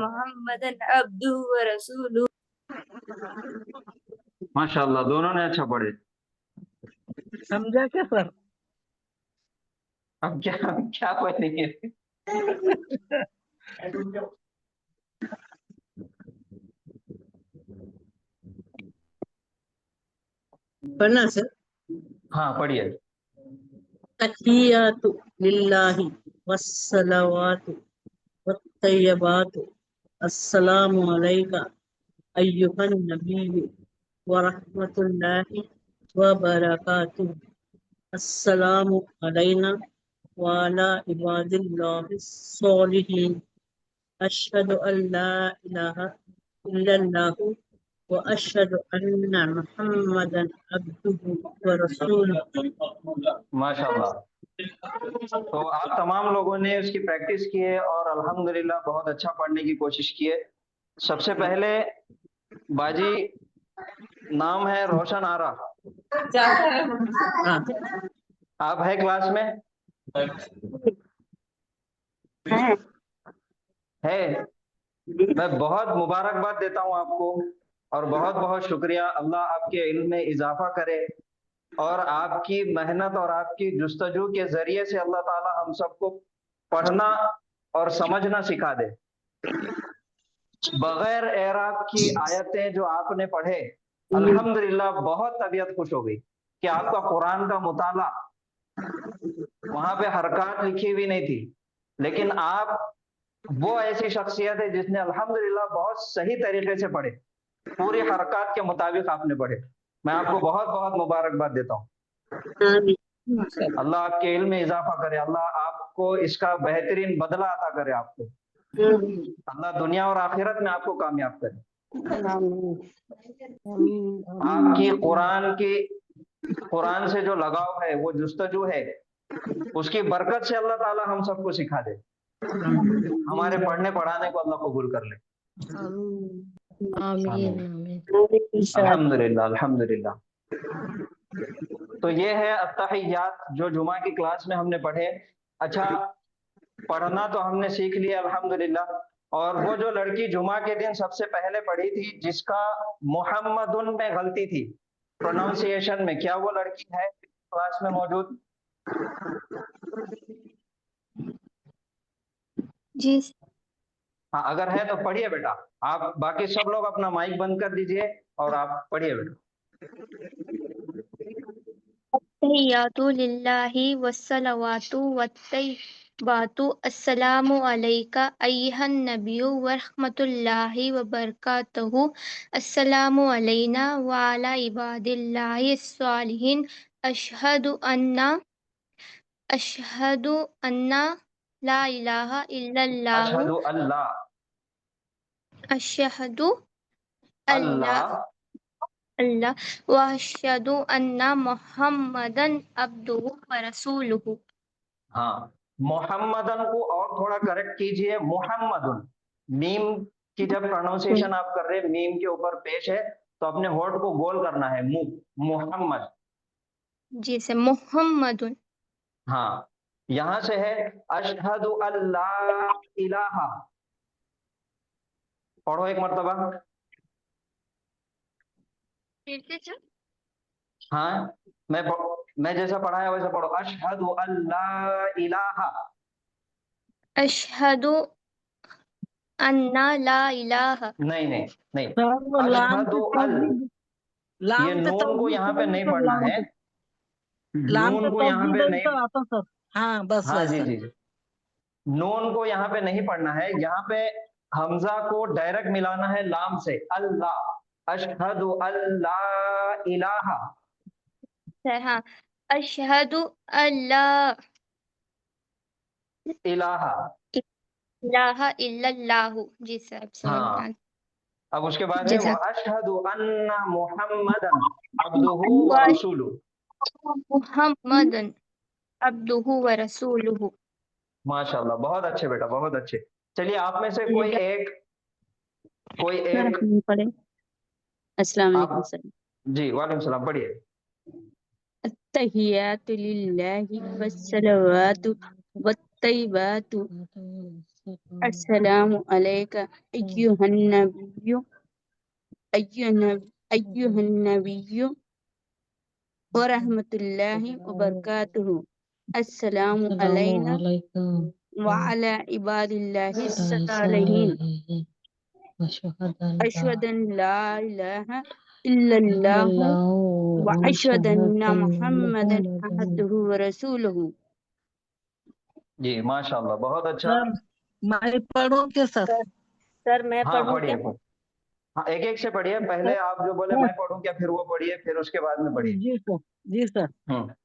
محمدا عبدہ ورسولہ. ماشاء اللہ دونوں نے اچھا پڑھے. سمجھا کیا سر؟ اب کیا پڑھیں گے. پڑھنا سر. ہاں پڑھیے. التحیات للہ والصلوات والطیبات السلام علیک ایہا النبی ورحمۃ اللہ وبرکاتہ السلام علینا وعلی عباد اللہ الصالحین. اشہد ان لا الہ الا اللہ واشہد ان محمدا عبدہ ورسولہ. ماشاء اللہ. تو آپ تمام لوگوں نے اس کی پریکٹس کی ہے اور الحمدللہ بہت اچھا پڑھنے کی کوشش کی ہے. سب سے پہلے باجی نام ہے روشن آرا. آپ ہے کلاس میں؟ ہے. میں بہت مبارکباد دیتا ہوں آپ کو اور بہت بہت شکریہ. اللہ آپ کے علم میں اضافہ کرے اور آپ کی محنت اور آپ کی جستجو کے ذریعے سے اللہ تعالی ہم سب کو پڑھنا اور سمجھنا سکھا دے. بغیر اعراب کی آیتیں جو آپ نے پڑھے الحمدللہ بہت طبیعت خوش ہو گئی کہ آپ کا قرآن کا مطالعہ وہاں پہ حرکات لکھی ہوئی نہیں تھی لیکن آپ وہ ایسی شخصیت ہے جس نے الحمدللہ بہت صحیح طریقے سے پڑھے. پوری حرکات کے مطابق آپ نے پڑھے. میں آپ کو بہت بہت مبارکباد دیتا ہوں. اللہ آپ کے علم میں اضافہ کرے. اللہ آپ کو اس کا بہترین بدلہ عطا کرے. آپ کو اللہ دنیا اور آخرت میں آپ کو کامیاب کرے. آپ کی قرآن سے جو لگاؤ ہے وہ جستجو ہے اس کی برکت سے اللہ تعالی ہم سب کو سکھا دے. ہمارے پڑھنے پڑھانے کو اللہ قبول کر لے. آمین الحمدللہ الحمدللہ. تو یہ ہے التحیات جو جمعہ کی کلاس میں ہم نے پڑھے. اچھا پڑھنا تو ہم نے سیکھ لیا الحمدللہ. اور وہ جو لڑکی جمعہ کے دن سب سے پہلے پڑھی تھی جس کا محمدن میں غلطی تھی پروننسیشن میں, کیا وہ لڑکی ہے کلاس میں موجود؟ جی ہاں اگر ہے تو پڑھیے بیٹا. آپ باقی سب لوگ اپنا مائک بند کر دیجئے اور آپ پڑھیے بیٹا. التحیات للہ والصلوات والطیبات السلام علیک ایھا النبی ورحمۃ اللہ وبرکاتہ السلام علینا وعلی عباد اللہ الصالحین اشہد ان لا الہ الا اللہ اشہد اللہ اشہد اللہ اللہ واشہد ان محمدن عبدہ ورسولہ. ہاں محمدن کو اور تھوڑا کریکٹ کیجئے, محمدن. میم کی جب پروننسیشن آپ کر رہے ہیں میم کے اوپر پیش ہے تو اپنے ہونٹ کو گول کرنا ہے, محمد. جی سے محمدن. ہاں یہاں سے ہے اشہد اللہ الہ. پڑھو ایک مرتبہ. ہاں میں جیسا پڑھایا ویسا پڑھو. اشہد اللہ الہ. اشہد ان لا الہ. نہیں لام اشہد پہ ال, لام یہ پہ نون کو یہاں پہ نہیں پڑھنا ہے, لام نون پہ کو یہاں پہ نہیں. تو آتا سر. ہاں بس ہاں ویسا. جی نون کو یہاں پہ نہیں پڑھنا ہے, یہاں پہ حمزہ کو ڈائریکٹ ملانا ہے لام سے. اللہ اشہد اللہ الہ. سر ہاں اشہد اللہ الہ الہ الا اللہ. جی سر اب سمجھ میں ہاں. آ اب اس کے بعد ہے جزاک وَأَشْهَدُ أَنَّ مُحَمَّدًا عَبْدُهُ وَرَسُولُهُ. محمد عبدہ ورسولہ. ماشاءاللہ بہت اچھے بیٹا بہت اچھے. چلیے آپ میں سے کوئی ایک پڑھیں. السلام آپ علیکم سر. جی وعلیکم السلام پڑھیے. التحیات للہ والصلوات والطیبات السلام علیک ایھا النبی ورحمۃ اللہ وبرکاتہ السلام علینا وعلی عباد اللہ الصالحین اشہد ان لا الہ الا اللہ واشہد ان محمدا عبدہ ورسولہ. جی ماشاءاللہ بہت اچھا. سر میں پڑھوں کیا سر؟ سر میں ہاں پڑھوں پڑھیے. کیا؟ ہاں ایک ایک سے پڑھیے. پہلے آپ جو بولے میں پڑھوں کیا پھر وہ پڑھیے, پھر اس کے بعد میں پڑھیے. جی سر جی سر.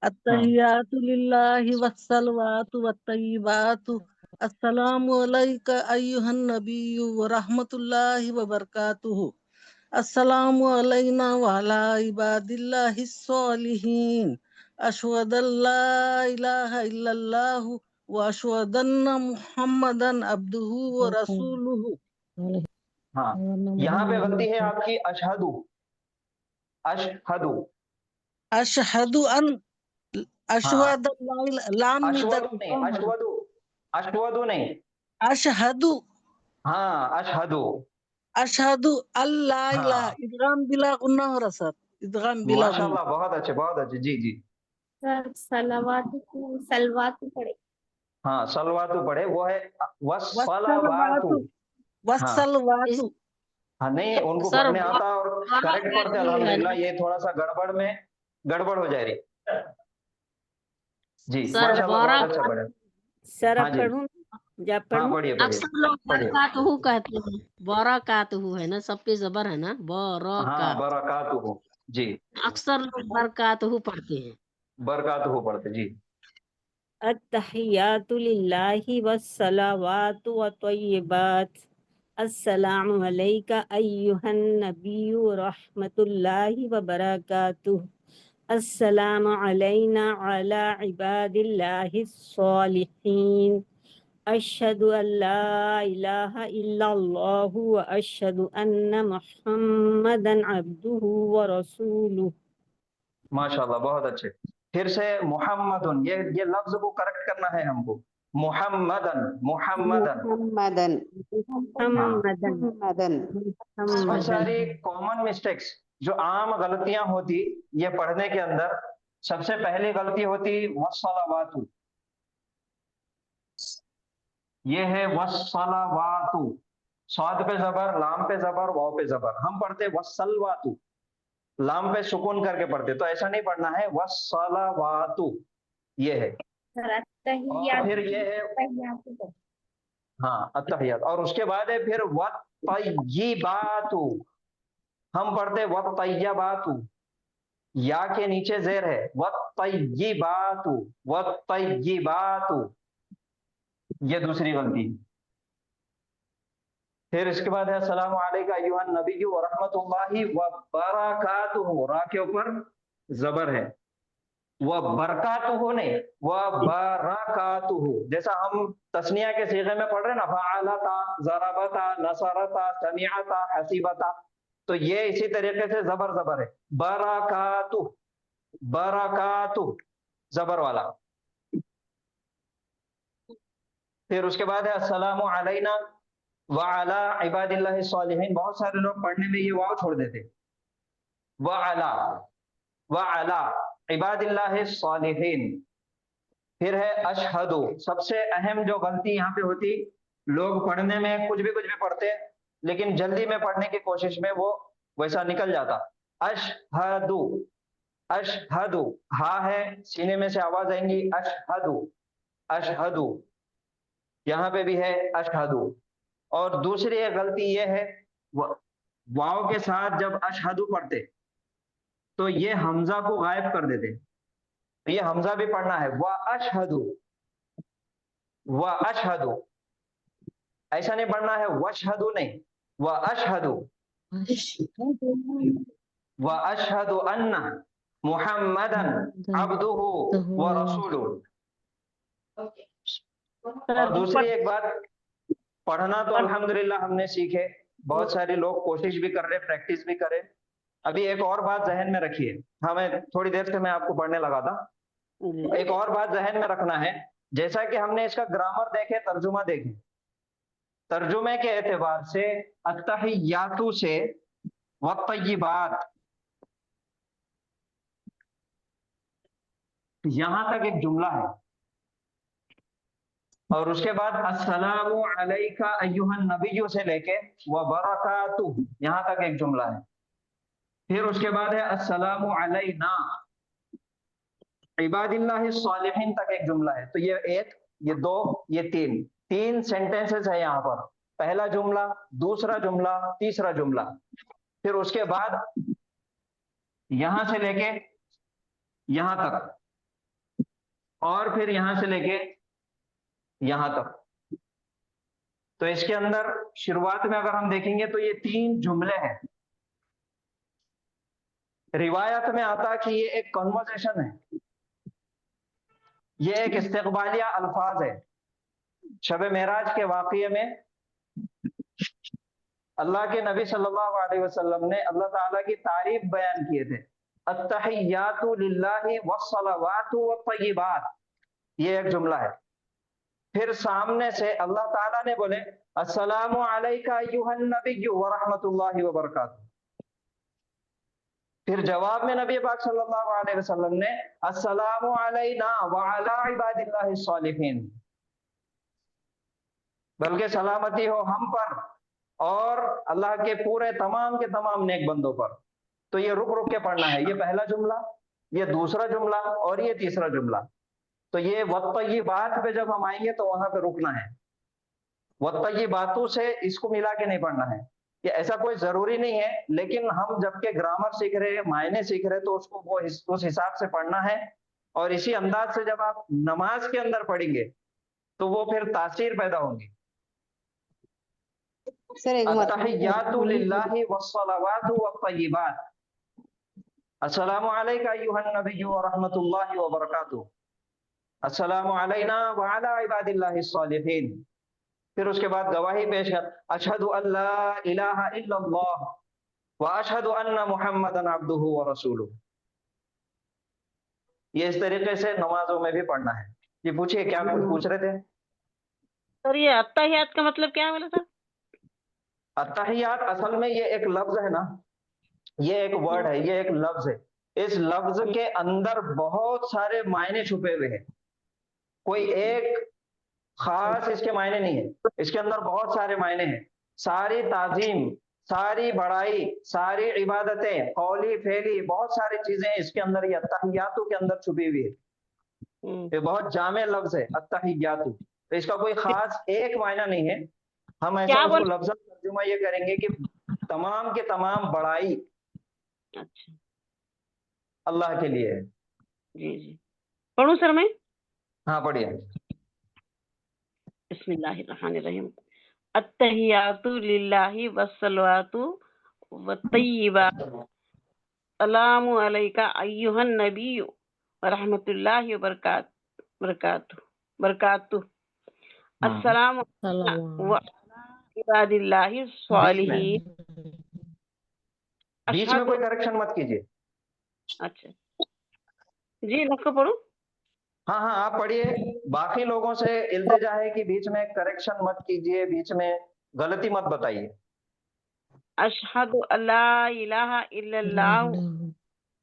التحیات للہ والصلوات والطیبات السلام علیک ایھا النبی ورحمۃ اللہ وبرکاتہ السلام علینا وعلی عباد اللہ الصالحین اشہد ان لا الہ الا اللہ واشہد ان محمدن عبدہ ورسولہ. ہاں یہاں پہ غلطی ہے آپ کی اشہدو. اشہدو اشہد ان اشہد لام اشودو نہیں, اشودو نہیں. اشہد ہاں اشہدو. اشہد اللہ الہ. ادغام بلا غنہ ہو رہا سر. ادغام بلا غنہ. ماشاءاللہ بہت اچھے بہت اچھے. جی جی سر سلوات پڑے. ہاں سلواتو پڑھے. وہ ہے والصلوات وَالصَّلَوَاتُ. ہاں والصلوات. ہاں نہیں ان کو سر پڑھنے آتا اور کریکٹ پڑھتے الحمدللہ. یہ تھوڑا سا گڑبڑ میں گڑبڑ ہو جائے رہی. جی سر ماشاءاللہ بہت اچھا پڑھے. سر ہاں اب جی پڑھوں جب ہاں پڑھوں. پڑھیے پڑھیے اکثر لوگ پڑھیے. برکاتہ کہتے ہیں. برکاتہ ہے نا, سب پہ زبر ہے نا, ہاں برکات. برکاتہ. جی اکثر لوگ برکاتہ پڑھتے ہیں. برکاتہ پڑھتے. جی التحیات للہ والصلوات والطیبات السلام علیک ایھا النبی ورحمۃ اللہ وبرکاتہ السلام علینا وعلی عباد اللہ الصالحین أشهد أن لا إله إلا الله وأشهد أن محمدا عبده ورسوله. माशाल्लाह, बहुत अच्छे. फिर से मुहम्मदन, ये लफ्ज को करेक्ट करना है हमको. Muhammadan, Muhammadan. محمدا محمدا बहुत सारी कॉमन मिस्टेक्स, जो आम गलतियां होती ये पढ़ने के अंदर. सबसे पहली गलती होती वस्सलावातु. ये है वस्सलावातु. स्वाद पे जबर, लाम पे जबर, वाव पे जबर. हम पढ़ते वस्सलवातु, लाम पे सुकून करके पढ़ते. तो ऐसा नहीं पढ़ना है, वस्सलावातु ये है. और फिर ये है हाँ अत्तहियात. और उसके बाद है फिर वत्तय्यिबातु. हम पढ़ते वत्तय्यिबातु, या के नीचे जेर है. वत्तय्यिबातु, वत्तय्यिबातु, ये दूसरी गलती. फिर इसके बाद है अस्सलामु अलैका अय्युहन नबिय्यु व रहमतुल्लाहि व बरकातुहु. रा के ऊपर जबर है. व बरकातुहु नहीं, व बरकातुहु. जैसा हम तस्निया के सीगे में पढ़ रहे ना, फअलता, ज़रबता, नसरता, समिअता, हसीबता. तो ये इसी तरीके से जबर जबर है. बरकातु, बरकातु जबर वाला. फिर उसके बाद है अस्सलामु अलैना व अला इबादिल्लाहि सालिहीन. बहुत सारे लोग पढ़ने में ये वाव छोड़ देते. व अला इबादिल्लाहि सालिहीन. फिर है अशहदु. सबसे अहम जो गलती यहाँ पे होती, लोग पढ़ने में कुछ भी पढ़ते, लेकिन जल्दी में पढ़ने की कोशिश में वो वैसा निकल जाता. अशहदु, अशहदु. हा है, सीने में से आवाज आएंगी. अशहदु, अशहदु. यहाँ पे भी है अशहदु. और दूसरी एक गलती ये है, वाव के साथ जब अशहदु पढ़ते तो ये हमजा को गायब कर देते. ये हमजा भी पढ़ना है. व अशहदु, व अशहदु. ऐसा नहीं पढ़ना है वशहदु नहीं, व अशहदु. व अशहदु अन्ना मुहम्मदन अब्दुहु व रसूलुहु. और दूसरी एक बात, पढ़ना तो अल्हम्दुलिल्लाह हमने सीखे. बहुत सारे लोग कोशिश भी कर रहे, प्रैक्टिस भी करें. अभी एक और बात जहन में रखिए. हमें थोड़ी देर से मैं आपको पढ़ने लगा था. एक और बात जहन में रखना है. जैसा कि हमने इसका ग्रामर देखे, तर्जुमा देखे. तर्जुमे के एतबार से अत्तहियातु से वत्तय्यिबात, यहां तक एक जुमला है. और उसके बाद अस्सलामु अलैका अय्युहन नबिय्यु से लेके व बरकातुहु, यहां तक एक जुमला है. फिर उसके बाद है अस्सलामु अलैना इबादिल्लाहि सालिहीन तक एक जुमला है. तो ये एक, ये दो, ये तीन सेंटेंसेस है यहाँ पर. पहला जुमला, दूसरा जुमला, तीसरा जुमला. फिर उसके बाद यहां से लेके यहां तक, और फिर यहां से लेके यहां तक. तो इसके अंदर शुरुआत में अगर हम देखेंगे तो ये 3 जुमले हैं. रिवायत में आता कि ये एक कन्वर्सेशन है, ये एक इस्तिक़बालिया अल्फाज है. शब मेराज के वाक़ये में अल्लाह के नबी सल्लल्लाहु अलैहि वसल्लम ने अल्लाह ताला की तारीफ बयान किए थे. अत्तहियातु लिल्लाहि वस्सलावातु वत्तय्यिबात, ये एक जुमला है. फिर सामने से अल्लाह ताला ने बोले अस्सलामु अलैका अय्युहन नबिय्यु व रहमतुल्लाहि व बरकातुहू. फिर जवाब में नबी पाक सल्लल्लाहु अलैहि वसल्लम ने अस्सलामु अलैना व अला इबादिल्लाहि सालिहीन, बल्कि सलामती हो हम पर और अल्लाह के पूरे तमाम के तमाम नेक बंदों पर. तो ये रुक रुक के पढ़ना है. ये पहला जुमला, ये दूसरा जुमला और ये तीसरा जुमला. तो ये वत्तय्यिबात पे जब हम आएंगे तो वहां पे रुकना है. वत्तय्यिबातु से इसको मिला के नहीं पढ़ना है. ये ऐसा कोई जरूरी नहीं है, लेकिन हम जबकि ग्रामर सीख रहे हैं, मायने सीख रहे हैं, तो उसको वो उस हिसाब से पढ़ना है. और इसी अंदाज से जब आप नमाज के अंदर पढ़ेंगे तो वो फिर तासीर पैदा होंगी. अत्तहियातु लिल्लाहि वस्सलावातु वत्तय्यिबात. अस्सलामु अलैका अय्युहन नबिय्यु व रहमतुल्लाहि व बरकातुहू. अस्सलामु अलैना व अला इबादिल्लाहिस सालिहीन। फिर उसके बाद गवाही पेश कर, अशहदु अल्ला इलाहा इल्लल्लाह व अशहदु अन्ना मुहम्मदन अब्दुहु व रसूलुहु। ये इस तरीके से नमाजों में भी पढ़ना है। ये पूछिए, क्या कुछ पूछ रहे थे? सर ये अत्तहियात का मतलब क्या है बोला सर? अत्तहियात असल में ये एक लफ्ज है ना, ये एक वर्ड है, ये एक लफ्ज है। इस लफ्ज के अंदर बहुत सारे मायने छुपे हुए हैं, कोई एक खास इसके मायने नहीं है, इसके अंदर बहुत सारे मायने हैं। सारी ताजीम, सारी बड़ाई, सारी इबादतें, कौली फेली, बहुत सारी चीजें इसके अंदर, ये अत्तहियातु के अंदर छुपी हुई है। ये बहुत जामे लफ्ज है अत्तहियातु, तो इसका कोई खास एक मायना नहीं है। हम ऐसा उसको लफ्ज़ तर्जुमा ये करेंगे कि तमाम के तमाम बड़ाई अच्छा अल्लाह के लिए है। जी जी, पढ़ूं सर मैं? हाँ पढ़िए। बिस्मिल्लाहिर्रहमानिर्रहीम। अत्तहियातु लिल्लाहि वस्सलातु वत्तय्यिबात सलामु अलैका अय्युहन नबी व रहमतुल्लाहि व बरकातुहू। अस्सलामु व अला इबादिल्लाहि सालिहीन। बीच में कोई करेक्शन मत कीजिए। अच्छा जी, लखो पढ़ो। हाँ हाँ आप पढ़िए। बाकी लोगों से इल्तिजा है कि बीच में करेक्शन मत कीजिए, बीच में गलती मत बताइए। अशहदु अल्ला इलाहा इल्लल्लाह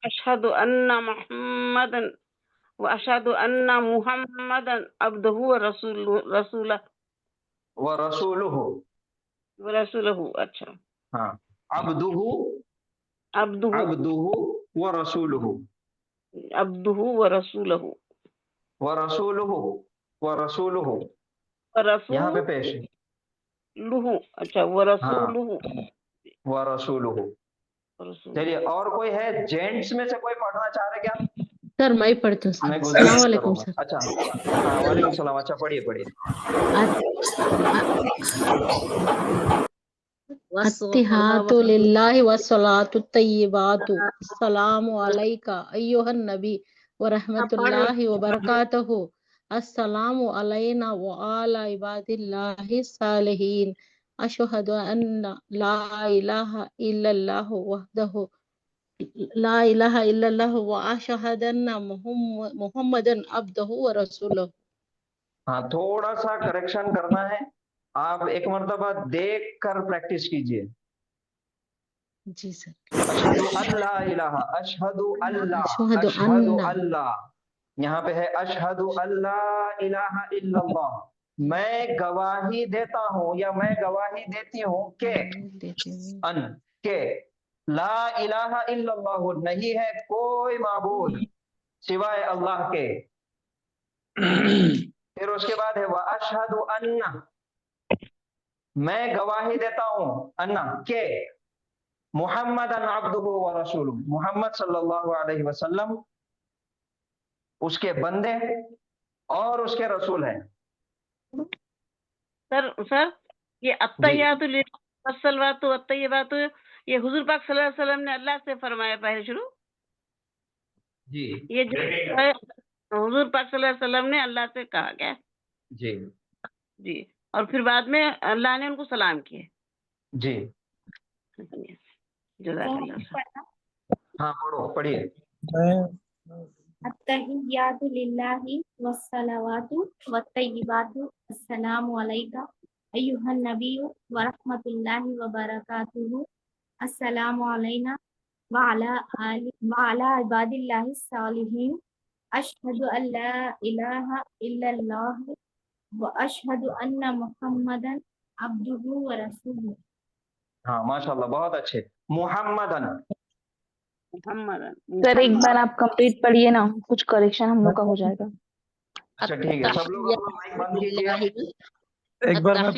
अशहदु अन्ना मुहम्मदन व अशहदु अन्ना मुहम्मदन अब्दुहु व रसूलुहु। अच्छा हाँ, अब्दुहु व रसूलुहु यहाँ पे पेश लुहु। अच्छा व रसूलुहु। व रसूलुहु। चलिए, और कोई है जेंट्स में से कोई पढ़ना चाह रहे क्या? सर मैं पढ़ती हूँ। मैं अस्सलाम वालेकुम सर। अच्छा हाँ, वालेकुम सलाम। अच्छा पढ़िए पढ़िए। अत्तिहातु लिल्लाहि वस्सलातु तय्यिबातु अस्सलामु अलैका अय्युहन नबी व रहमतुल्लाहि व बरकातुहू। अस्सलामु अलैना व अला इबादिल्लाहि सालिहीन। अशहदु अन्ना ला इलाहा इल्लल्लाह वहदहु ला इलाहा इल्लल्लाह व अशहदु अन्ना मुहम्मदन अब्दुहु व रसूलुहु। हाँ, थोड़ा सा करेक्शन करना है। आप एक मर्तबा देख कर प्रैक्टिस कीजिए। जी सर। अशहदु अल्ला इलाहा, अशहदु अल्लाह, यहाँ पे है अशहदु अल्ला इलाहा इल्लल्लाह। मैं गवाही देता हूँ या मैं गवाही देती हूँ के ला इलाहा इल्लल्लाह, नहीं है कोई माबूद सिवाय अल्लाह के। फिर उसके बाद है व अशहदु अन्ना, मैं गवाही देता हूँ अन्ना के मुहम्मदन अब्दुहु व रसूलुहु, मुहम्मद सल्लल्लाहु अलैहि वसल्लम उसके बंदे और उसके रसूल हैं। सर ये अत्तहियातु वस्सलातु वत्तय्यिबातु ये हुजूर पाक सल्लल्लाहु अलैहि वसल्लम ने अल्लाह से फरमाया पहले शुरू। जी, ये जो है हुजूर पाक सल्लल्लाहु अलैहि वसल्लम ने अल्लाह से कहा क्या? जी जी, और फिर बाद में अल्लाह ने उनको सलाम किए। जी जज़ाकल्लाह। हाँ पढ़ो, पढ़िए। अत्तहियातु लिल्लाहि वस्सलावातु वत्तय्यिबातु अस्सलामु अलैका अय्युहन नबिय्यु व रहमतुल्लाहि व बरकातुहू। अस्सलामु अलैना व अला इबादिल्लाहि सालिहीन। अशहदु अल्ला इलाहा इल्लल्लाह व अशहदु अन्ना मुहम्मदन अब्दुहु व रसूलुहु। हाँ माशाल्लाह, बहुत अच्छे। मुहम्मदन। सर एक बार आप कंप्लीट पढ़िए ना, कुछ करेक्शन हम लोग का हो जाएगा। अच्छा ठीक है, सब लोग अपना माइक बंद कीजिए। एक बार मैं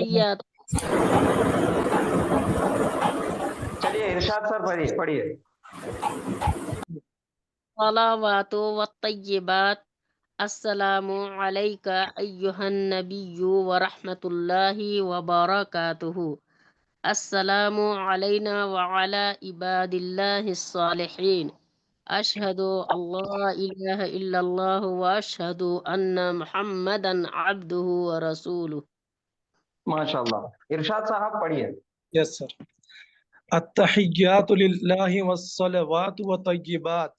चलिए इरशाद सर पढ़िए पढ़िए। सलावातु वत्तय्यिबात अस्सलामु अलैका अय्युहन नबिय्यु व रहमतुल्लाहि व बरकातुहू। अस्सलामु अलैना व अला इबादिल्लाहिस सालिहीन। أشهد أن لا إله إلا الله وأشهد أن محمدا عبده ورسوله. माशाल्लाह। इरशाद साहब पढ़िए। Yes sir. अत्तहिय्यातु लिल्लाहि वस्सलावातु वत्तय्यिबात।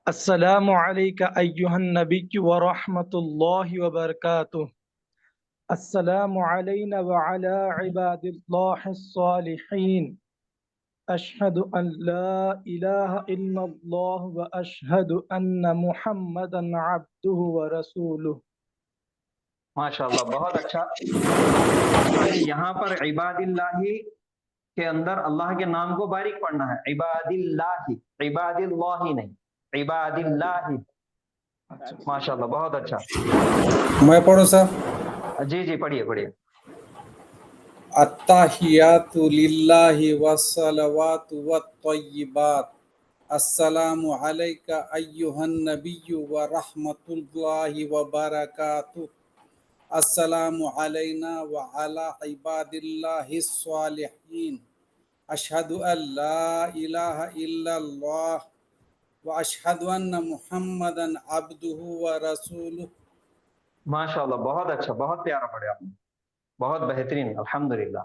अस्सलामु अलैका अय्युहन नबिय्यु व रहमतुल्लाहि व बरकातुहू। अस्सलामु अलैना व अला इबादिल्लाहिस सालिहीन। अशहदु अन ला इलाहा इल्लल्लाह व अशहदु अन्न मुहम्मदन अब्दुहु व रसूलुहु। माशाल्लाह, बहुत अच्छा। यहाँ पर इबादिल्लाही के अंदर अल्लाह के नाम को बारीक पढ़ना है। इबादिल्लाही, इबादिल्लाही नहीं, इबादिल्लाही। माशाल्लाह, बहुत अच्छा। मैं पढ़ूं सर? जी जी, पढ़िए पढ़िए। अत्ताहियातु लिल्लाहि वस्सलावातु वत्तय्यिबात। अस्सलामु अलैका अय्युहन नबिय्यु व रहमतुल्लाहि व बरकातुहू। अस्सलामु अलैना व अला इबादिल्लाहिस सालिहीन। अशहदु अन ला इलाहा इल्लल्लाह व अशहदु अन्न मुहम्मदन अब्दुहु व रसूलुहु। माशाल्लाह, बहुत अच्छा, बहुत प्यारा पढ़े आपने, बहुत बेहतरीन, अल्हम्दुलिल्लाह।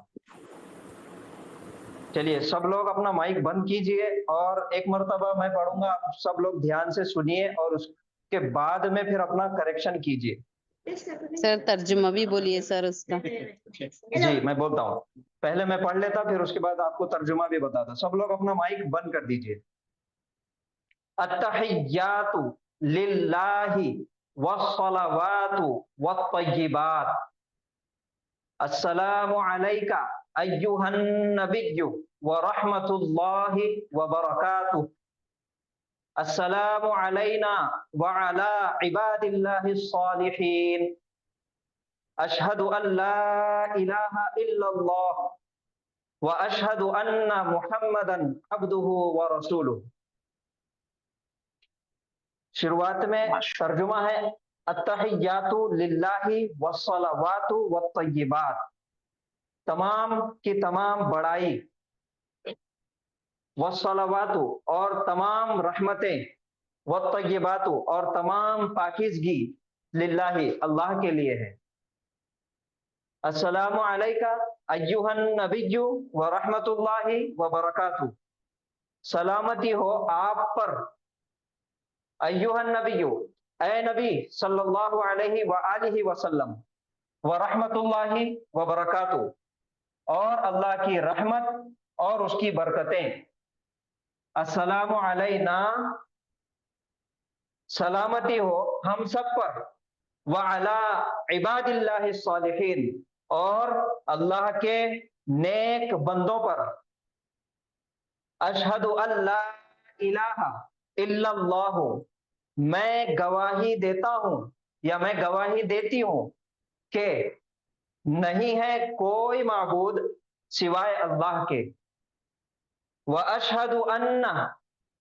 चलिए सब लोग अपना माइक बंद कीजिए और एक मर्तबा मैं पढ़ूंगा, आप सब लोग ध्यान से सुनिए और उसके बाद में फिर अपना करेक्शन कीजिए। सर तर्जुमा भी बोलिए सर उसका। जी मैं बोलता हूँ, पहले मैं पढ़ लेता फिर उसके बाद आपको तर्जुमा भी बताता। सब लोग अपना माइक बंद कर दीजिए। अत्तहिय्यातु लिल्लाहि वस्सलावातु वत्तय्यिबात। अस्सलामु अलैका अय्युहन नबिय्यु व रहमतुल्लाहि व बरकातुहू। अस्सलामु अलैना व अला इबादिल्लाहिस सालिहीन। अशहदु अन ला इलाहा इल्लल्लाह व अशहदु अन्न मुहम्मदन अब्दुहु व रसूलुहु। शुरुआत में तर्जुमा है, अत्तहिय्यातु लिल्लाहि वस्सलावातु वत्तय्यिबात। तमाम की तमाम बड़ाई, वस्सलावातु और तमाम रहमतें, वत्तय्यिबातु और तमाम पाकीज़गी लिल्लाहि अल्लाह के लिए है। अस्सलामु अलैका अय्युहन नबिय्यु व रहमतुल्लाहि व बरकातुहू। सलामती हो आप पर, अय्युहन नबिय्यु, ए नबी सल्लल्लाहु अलैहि व आलिहि वसल्लम, व रहमतुल्लाहि व बरकातुहू, और अल्लाह की रहमत और उसकी बरकतें। अस्सलामु अलैना, सलामती हो हम सब पर, व अला इबादिल्लाहिस सालिहीन, और अल्लाह के नेक बंदों पर। अशहदु अल्ला इलाहा इल्लल्लाहु, मैं गवाही देता हूं या मैं गवाही देती हूं कि नहीं है कोई माबूद सिवाय अल्लाह के। व अशहदु अन्ना,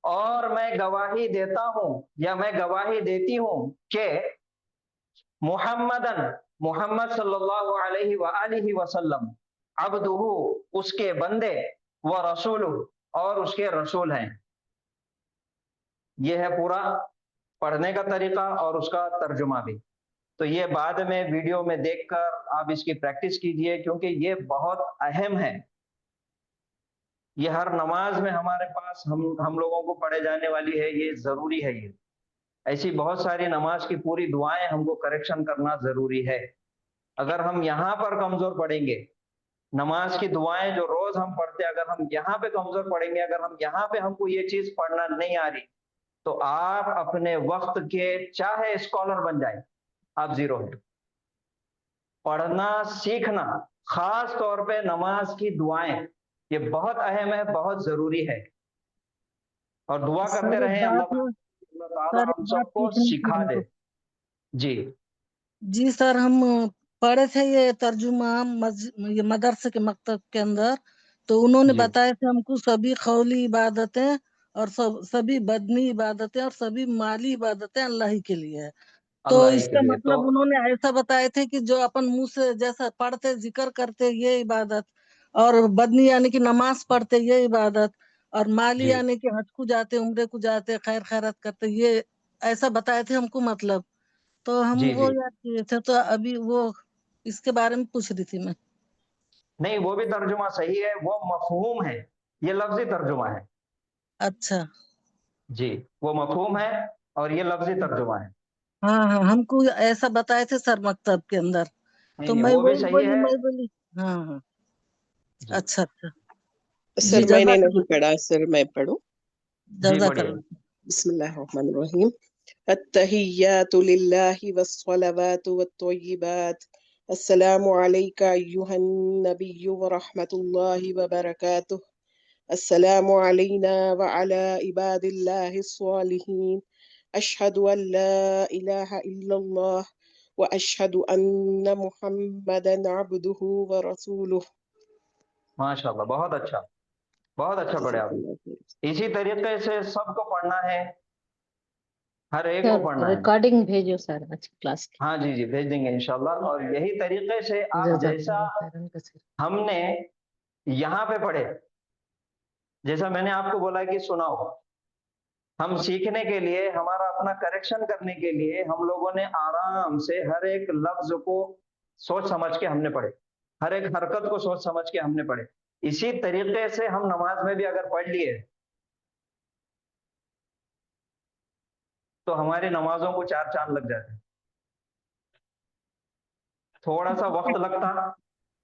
और मैं गवाही देता हूं या मैं गवाही देती हूं कि मुहम्मदन, मुहम्मद सल्लल्लाहु अलैहि व आलिहि वसल्लम, अब्दुहु, उसके बंदे, व रसूलुहु, और उसके रसूल हैं। यह है पूरा पढ़ने का तरीका और उसका तर्जुमा भी। तो ये बाद में वीडियो में देखकर आप इसकी प्रैक्टिस कीजिए, क्योंकि ये बहुत अहम है। ये हर नमाज में हमारे पास हम लोगों को पढ़े जाने वाली है, ये जरूरी है। ये ऐसी बहुत सारी नमाज की पूरी दुआएं हमको करेक्शन करना जरूरी है। अगर हम यहाँ पर कमजोर पढ़ेंगे, नमाज की दुआएं जो रोज हम पढ़ते हैं, अगर हम यहाँ पे कमजोर पढ़ेंगे, अगर हम यहाँ पे हमको ये चीज पढ़ना नहीं आ रही, तो आप अपने वक्त के चाहे स्कॉलर बन जाए, आप जीरो हैं। पढ़ना सीखना, खास तौर पे नमाज की दुआएं, ये बहुत अहम है, बहुत जरूरी है। और दुआ करते रहें अल्लाह ताला हम सबको सिखा दे। जी जी सर, हम पढ़े थे ये तर्जुमा ये मदरसे के मकतब के अंदर, तो उन्होंने जी बताए थे हमको सभी खौली इबादतें और सभी बदनी इबादतें और सभी माली इबादतें अल्लाह ही के लिए है। तो अल्लाह ही के इसका लिए। तो मतलब उन्होंने ऐसा बताए थे कि जो अपन मुंह से जैसा पढ़ते जिक्र करते ये इबादत, और बदनी यानी कि नमाज पढ़ते ये इबादत, और माली जी यानी कि हज को जाते, उम्रे को जाते, खैर खैरात करते, ये ऐसा बताए थे हमको मतलब। तो हम जी वो जी याद किए थे, तो अभी वो इसके बारे में पूछ रही थी मैं। नहीं, वो भी तर्जुमा सही है, वो मफहूम है, ये लफ्जी तर्जुमा है। अच्छा। जी, वो मफहूम है और ये लफ्जी तर्जुमा है। हाँ हाँ, हमको ऐसा बताए थे सर मकतब के अंदर, नहीं तो नहीं, मैं वो भी वही सही बोली, है। मैं बोली हाँ हाँ। जी अच्छा अच्छा। जी सर मैंने नहीं जज़ाकल्लाह, पढ़ा, सर मैं पढ़ूं। जी पढ़िए। जज़ाकल्लाह। बिस्मिल्लाहिर्रहमानिर्रहीम। अत्तहिय्यातु लिल्लाहि वस्सलावातु वत्तय्यिबात। अस्सलामु अलैका अय्युहन नबिय्यु व रहमतुल्लाहि व बरकातुहु। अस्सलामु अलैना व अला इबादिल्लाहिस सालिहीन। अशहदु अन ला इलाहा इल्लल्लाह व अशहदु अन्न मुहम्मदन अब्दुहु व रसूलुहु। माशाल्लाह, बहुत अच्छा पढ़े आप। इसी तरीके से सबको पढ़ना है, हर एक को सर पढ़ना है। रिकॉर्डिंग भेजो सर आज क्लास की। हाँ जी जी, भेज देंगे इंशाल्लाह। और यही तरीके से आप जैसा हमने यहाँ पे पढ़े, जैसा मैंने आपको बोला कि सुनाओ, हम सीखने के लिए, हमारा अपना करेक्शन करने के लिए हम लोगों ने आराम से हर एक लफ्ज को सोच समझ के हमने पढ़े, हर एक हरकत को सोच समझ के हमने पढ़े। इसी तरीके से हम नमाज में भी अगर पढ़ लिए तो हमारी नमाजों को 4 चांद लग जाते। थोड़ा सा वक्त लगता,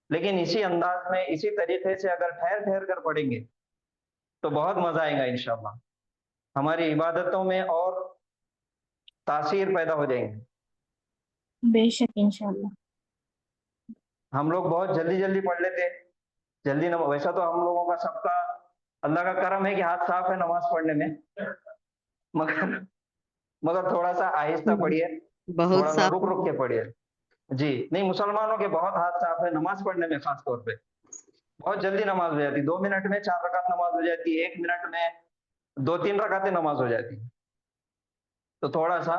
लेकिन इसी अंदाज में, इसी तरीके से अगर ठहर ठहर कर पढ़ेंगे तो बहुत मजा आएगा इंशाल्लाह। हमारी इबादतों में और तासीर पैदा हो जाएंगे। बेशक इंशाल्लाह। हम लोग बहुत जल्दी जल्दी पढ़ लेते हैं, जल्दी नमाज। वैसा तो हम लोगों का सबका अल्लाह का करम है कि हाथ साफ है नमाज पढ़ने में, मगर मगर थोड़ा सा आहिस्ता पढ़िए, बहुत थोड़ा सा साफ रुक रुक के पढ़िए। जी नहीं, मुसलमानों के बहुत हाथ साफ है नमाज पढ़ने में, खास तौर पे बहुत जल्दी नमाज हो जाती, 2 मिनट में 4 रकात नमाज हो जाती है, 1 मिनट में 2-3 रकातें नमाज हो जाती है। तो थोड़ा सा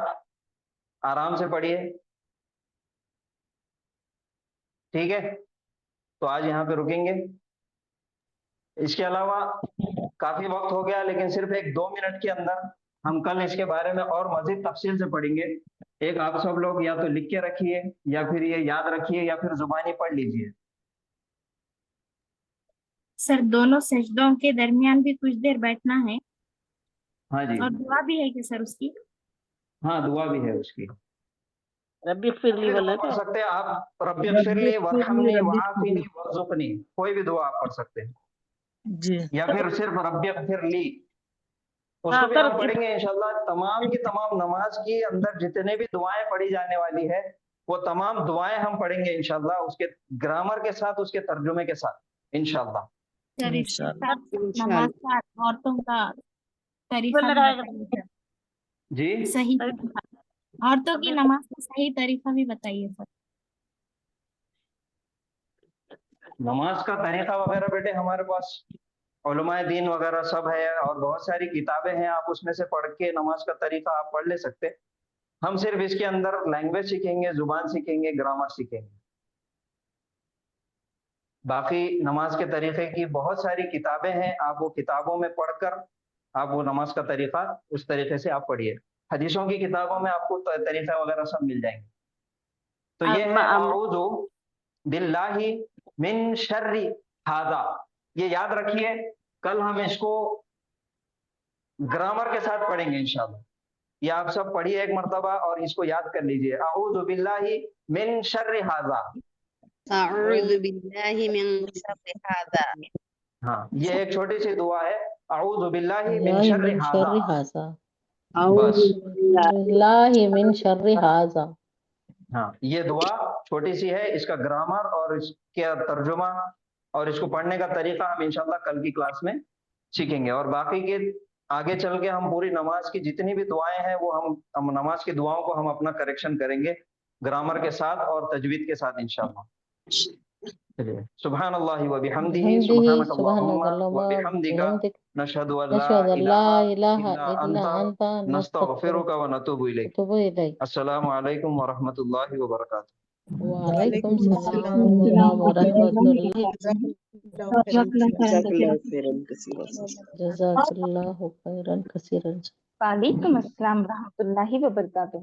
आराम से पढ़िए, ठीक है। तो आज यहाँ पे रुकेंगे। इसके अलावा काफी वक्त हो गया, लेकिन सिर्फ 1-2 मिनट के अंदर हम कल इसके बारे में और मजीद तफसील से पढ़ेंगे। एक आप सब लोग या तो लिख के रखिए, या फिर ये याद रखिए, या फिर जुबानी पढ़ लीजिए। सर दोनों सजदों के दरमियान भी कुछ देर बैठना है, हाँ जी, और दुआ भी है कि सर उसकी? हाँ दुआ भी है उसकी। रब्बी फिरली कोई वाला दुआ पढ़ क्या? सकते हैं आप, रब्बी रब्बी फिरली फिरली, वरहमनी रब्बी वआफिनी फिरली। वरजुकनी, कोई भी दुआ आप पढ़ सकते हैं, जी या फिर सिर्फ रब्बी फिरली, उसको हाँ भी सर, हम पढ़ेंगे इंशाल्लाह। तमाम की तमाम नमाज के अंदर जितने भी दुआएं पढ़ी जाने वाली है, वो तमाम दुआएं हम पढ़ेंगे इंशाल्लाह, उसके ग्रामर के साथ, उसके तर्जुमे के साथ इंशाल्लाह। सर इसके इंशाल्लाह साथ नमाज का औरतों का तरीका बोल भी रहा है बताइए सर, जी, सही तरीका। औरतों की नमाज का सही तरीका भी बताइए सर। नमाज का तरीका वगैरह बेटे हमारे पास उलमाए दीन वगैरह सब है, और बहुत सारी किताबें हैं, आप उसमें से पढ़ के नमाज का तरीका आप पढ़ ले सकते हैं। हम सिर्फ इसके अंदर लैंग्वेज सीखेंगे, जुबान सीखेंगे, ग्रामर सीखेंगे। बाकी नमाज के तरीके की बहुत सारी किताबें हैं, आप वो किताबों में पढ़कर आप वो नमाज का तरीका उस तरीके से आप पढ़िए। हदीसों की किताबों में आपको तरीका वगैरह सब मिल जाएंगे। तो ये है अऊज़ु बिल्लाहि मिन शर्रि हादा, ये याद रखिए। कल हम इसको ग्रामर के साथ पढ़ेंगे इंशाल्लाह। ये आप सब पढ़िए एक मर्तबा और इसको याद कर लीजिए। अऊज़ु बिल्लाहि मिन शर्रि हादा। अऊज़ु बिल्लाहि मिन शर्रि हाज़ा। हाँ, ये एक छोटी सी दुआ है, अऊज़ु बिल्लाहि मिन बिल्लाहि शर्रि मिन हाज़ा। शर्रि हाज़ा। बस, बिल्लाहि मिन शर्रि हाज़ा। हाँ, ये दुआ छोटी सी है, इसका ग्रामर और इसका तर्जुमा और इसको पढ़ने का तरीका हम इंशाल्लाह कल की क्लास में सीखेंगे। और बाकी के आगे चल के हम पूरी नमाज की जितनी भी दुआएं हैं वो हम नमाज की दुआओं को हम अपना करेक्शन करेंगे ग्रामर के साथ और तजवीद के साथ इंशाल्लाह। चलिए, सुभान अल्लाह व बिहम्दिही, सुभानक अल्लाहुम्मा व बिहम्दिका, नशहदु अन ला इलाहा इल्ला अंता, नस्तगफिरुका व नतूबु इलैक। अस्सलामु अलैकुम व रहमतुल्लाहि व बरकातुहू। وعلیکم السلام السلام ورحمۃ اللہ جزاک اللہ خیرا کثیرا جزاک اللہ خیرا کثیرا وعلیکم السلام ورحمۃ اللہ وبرکاتہ.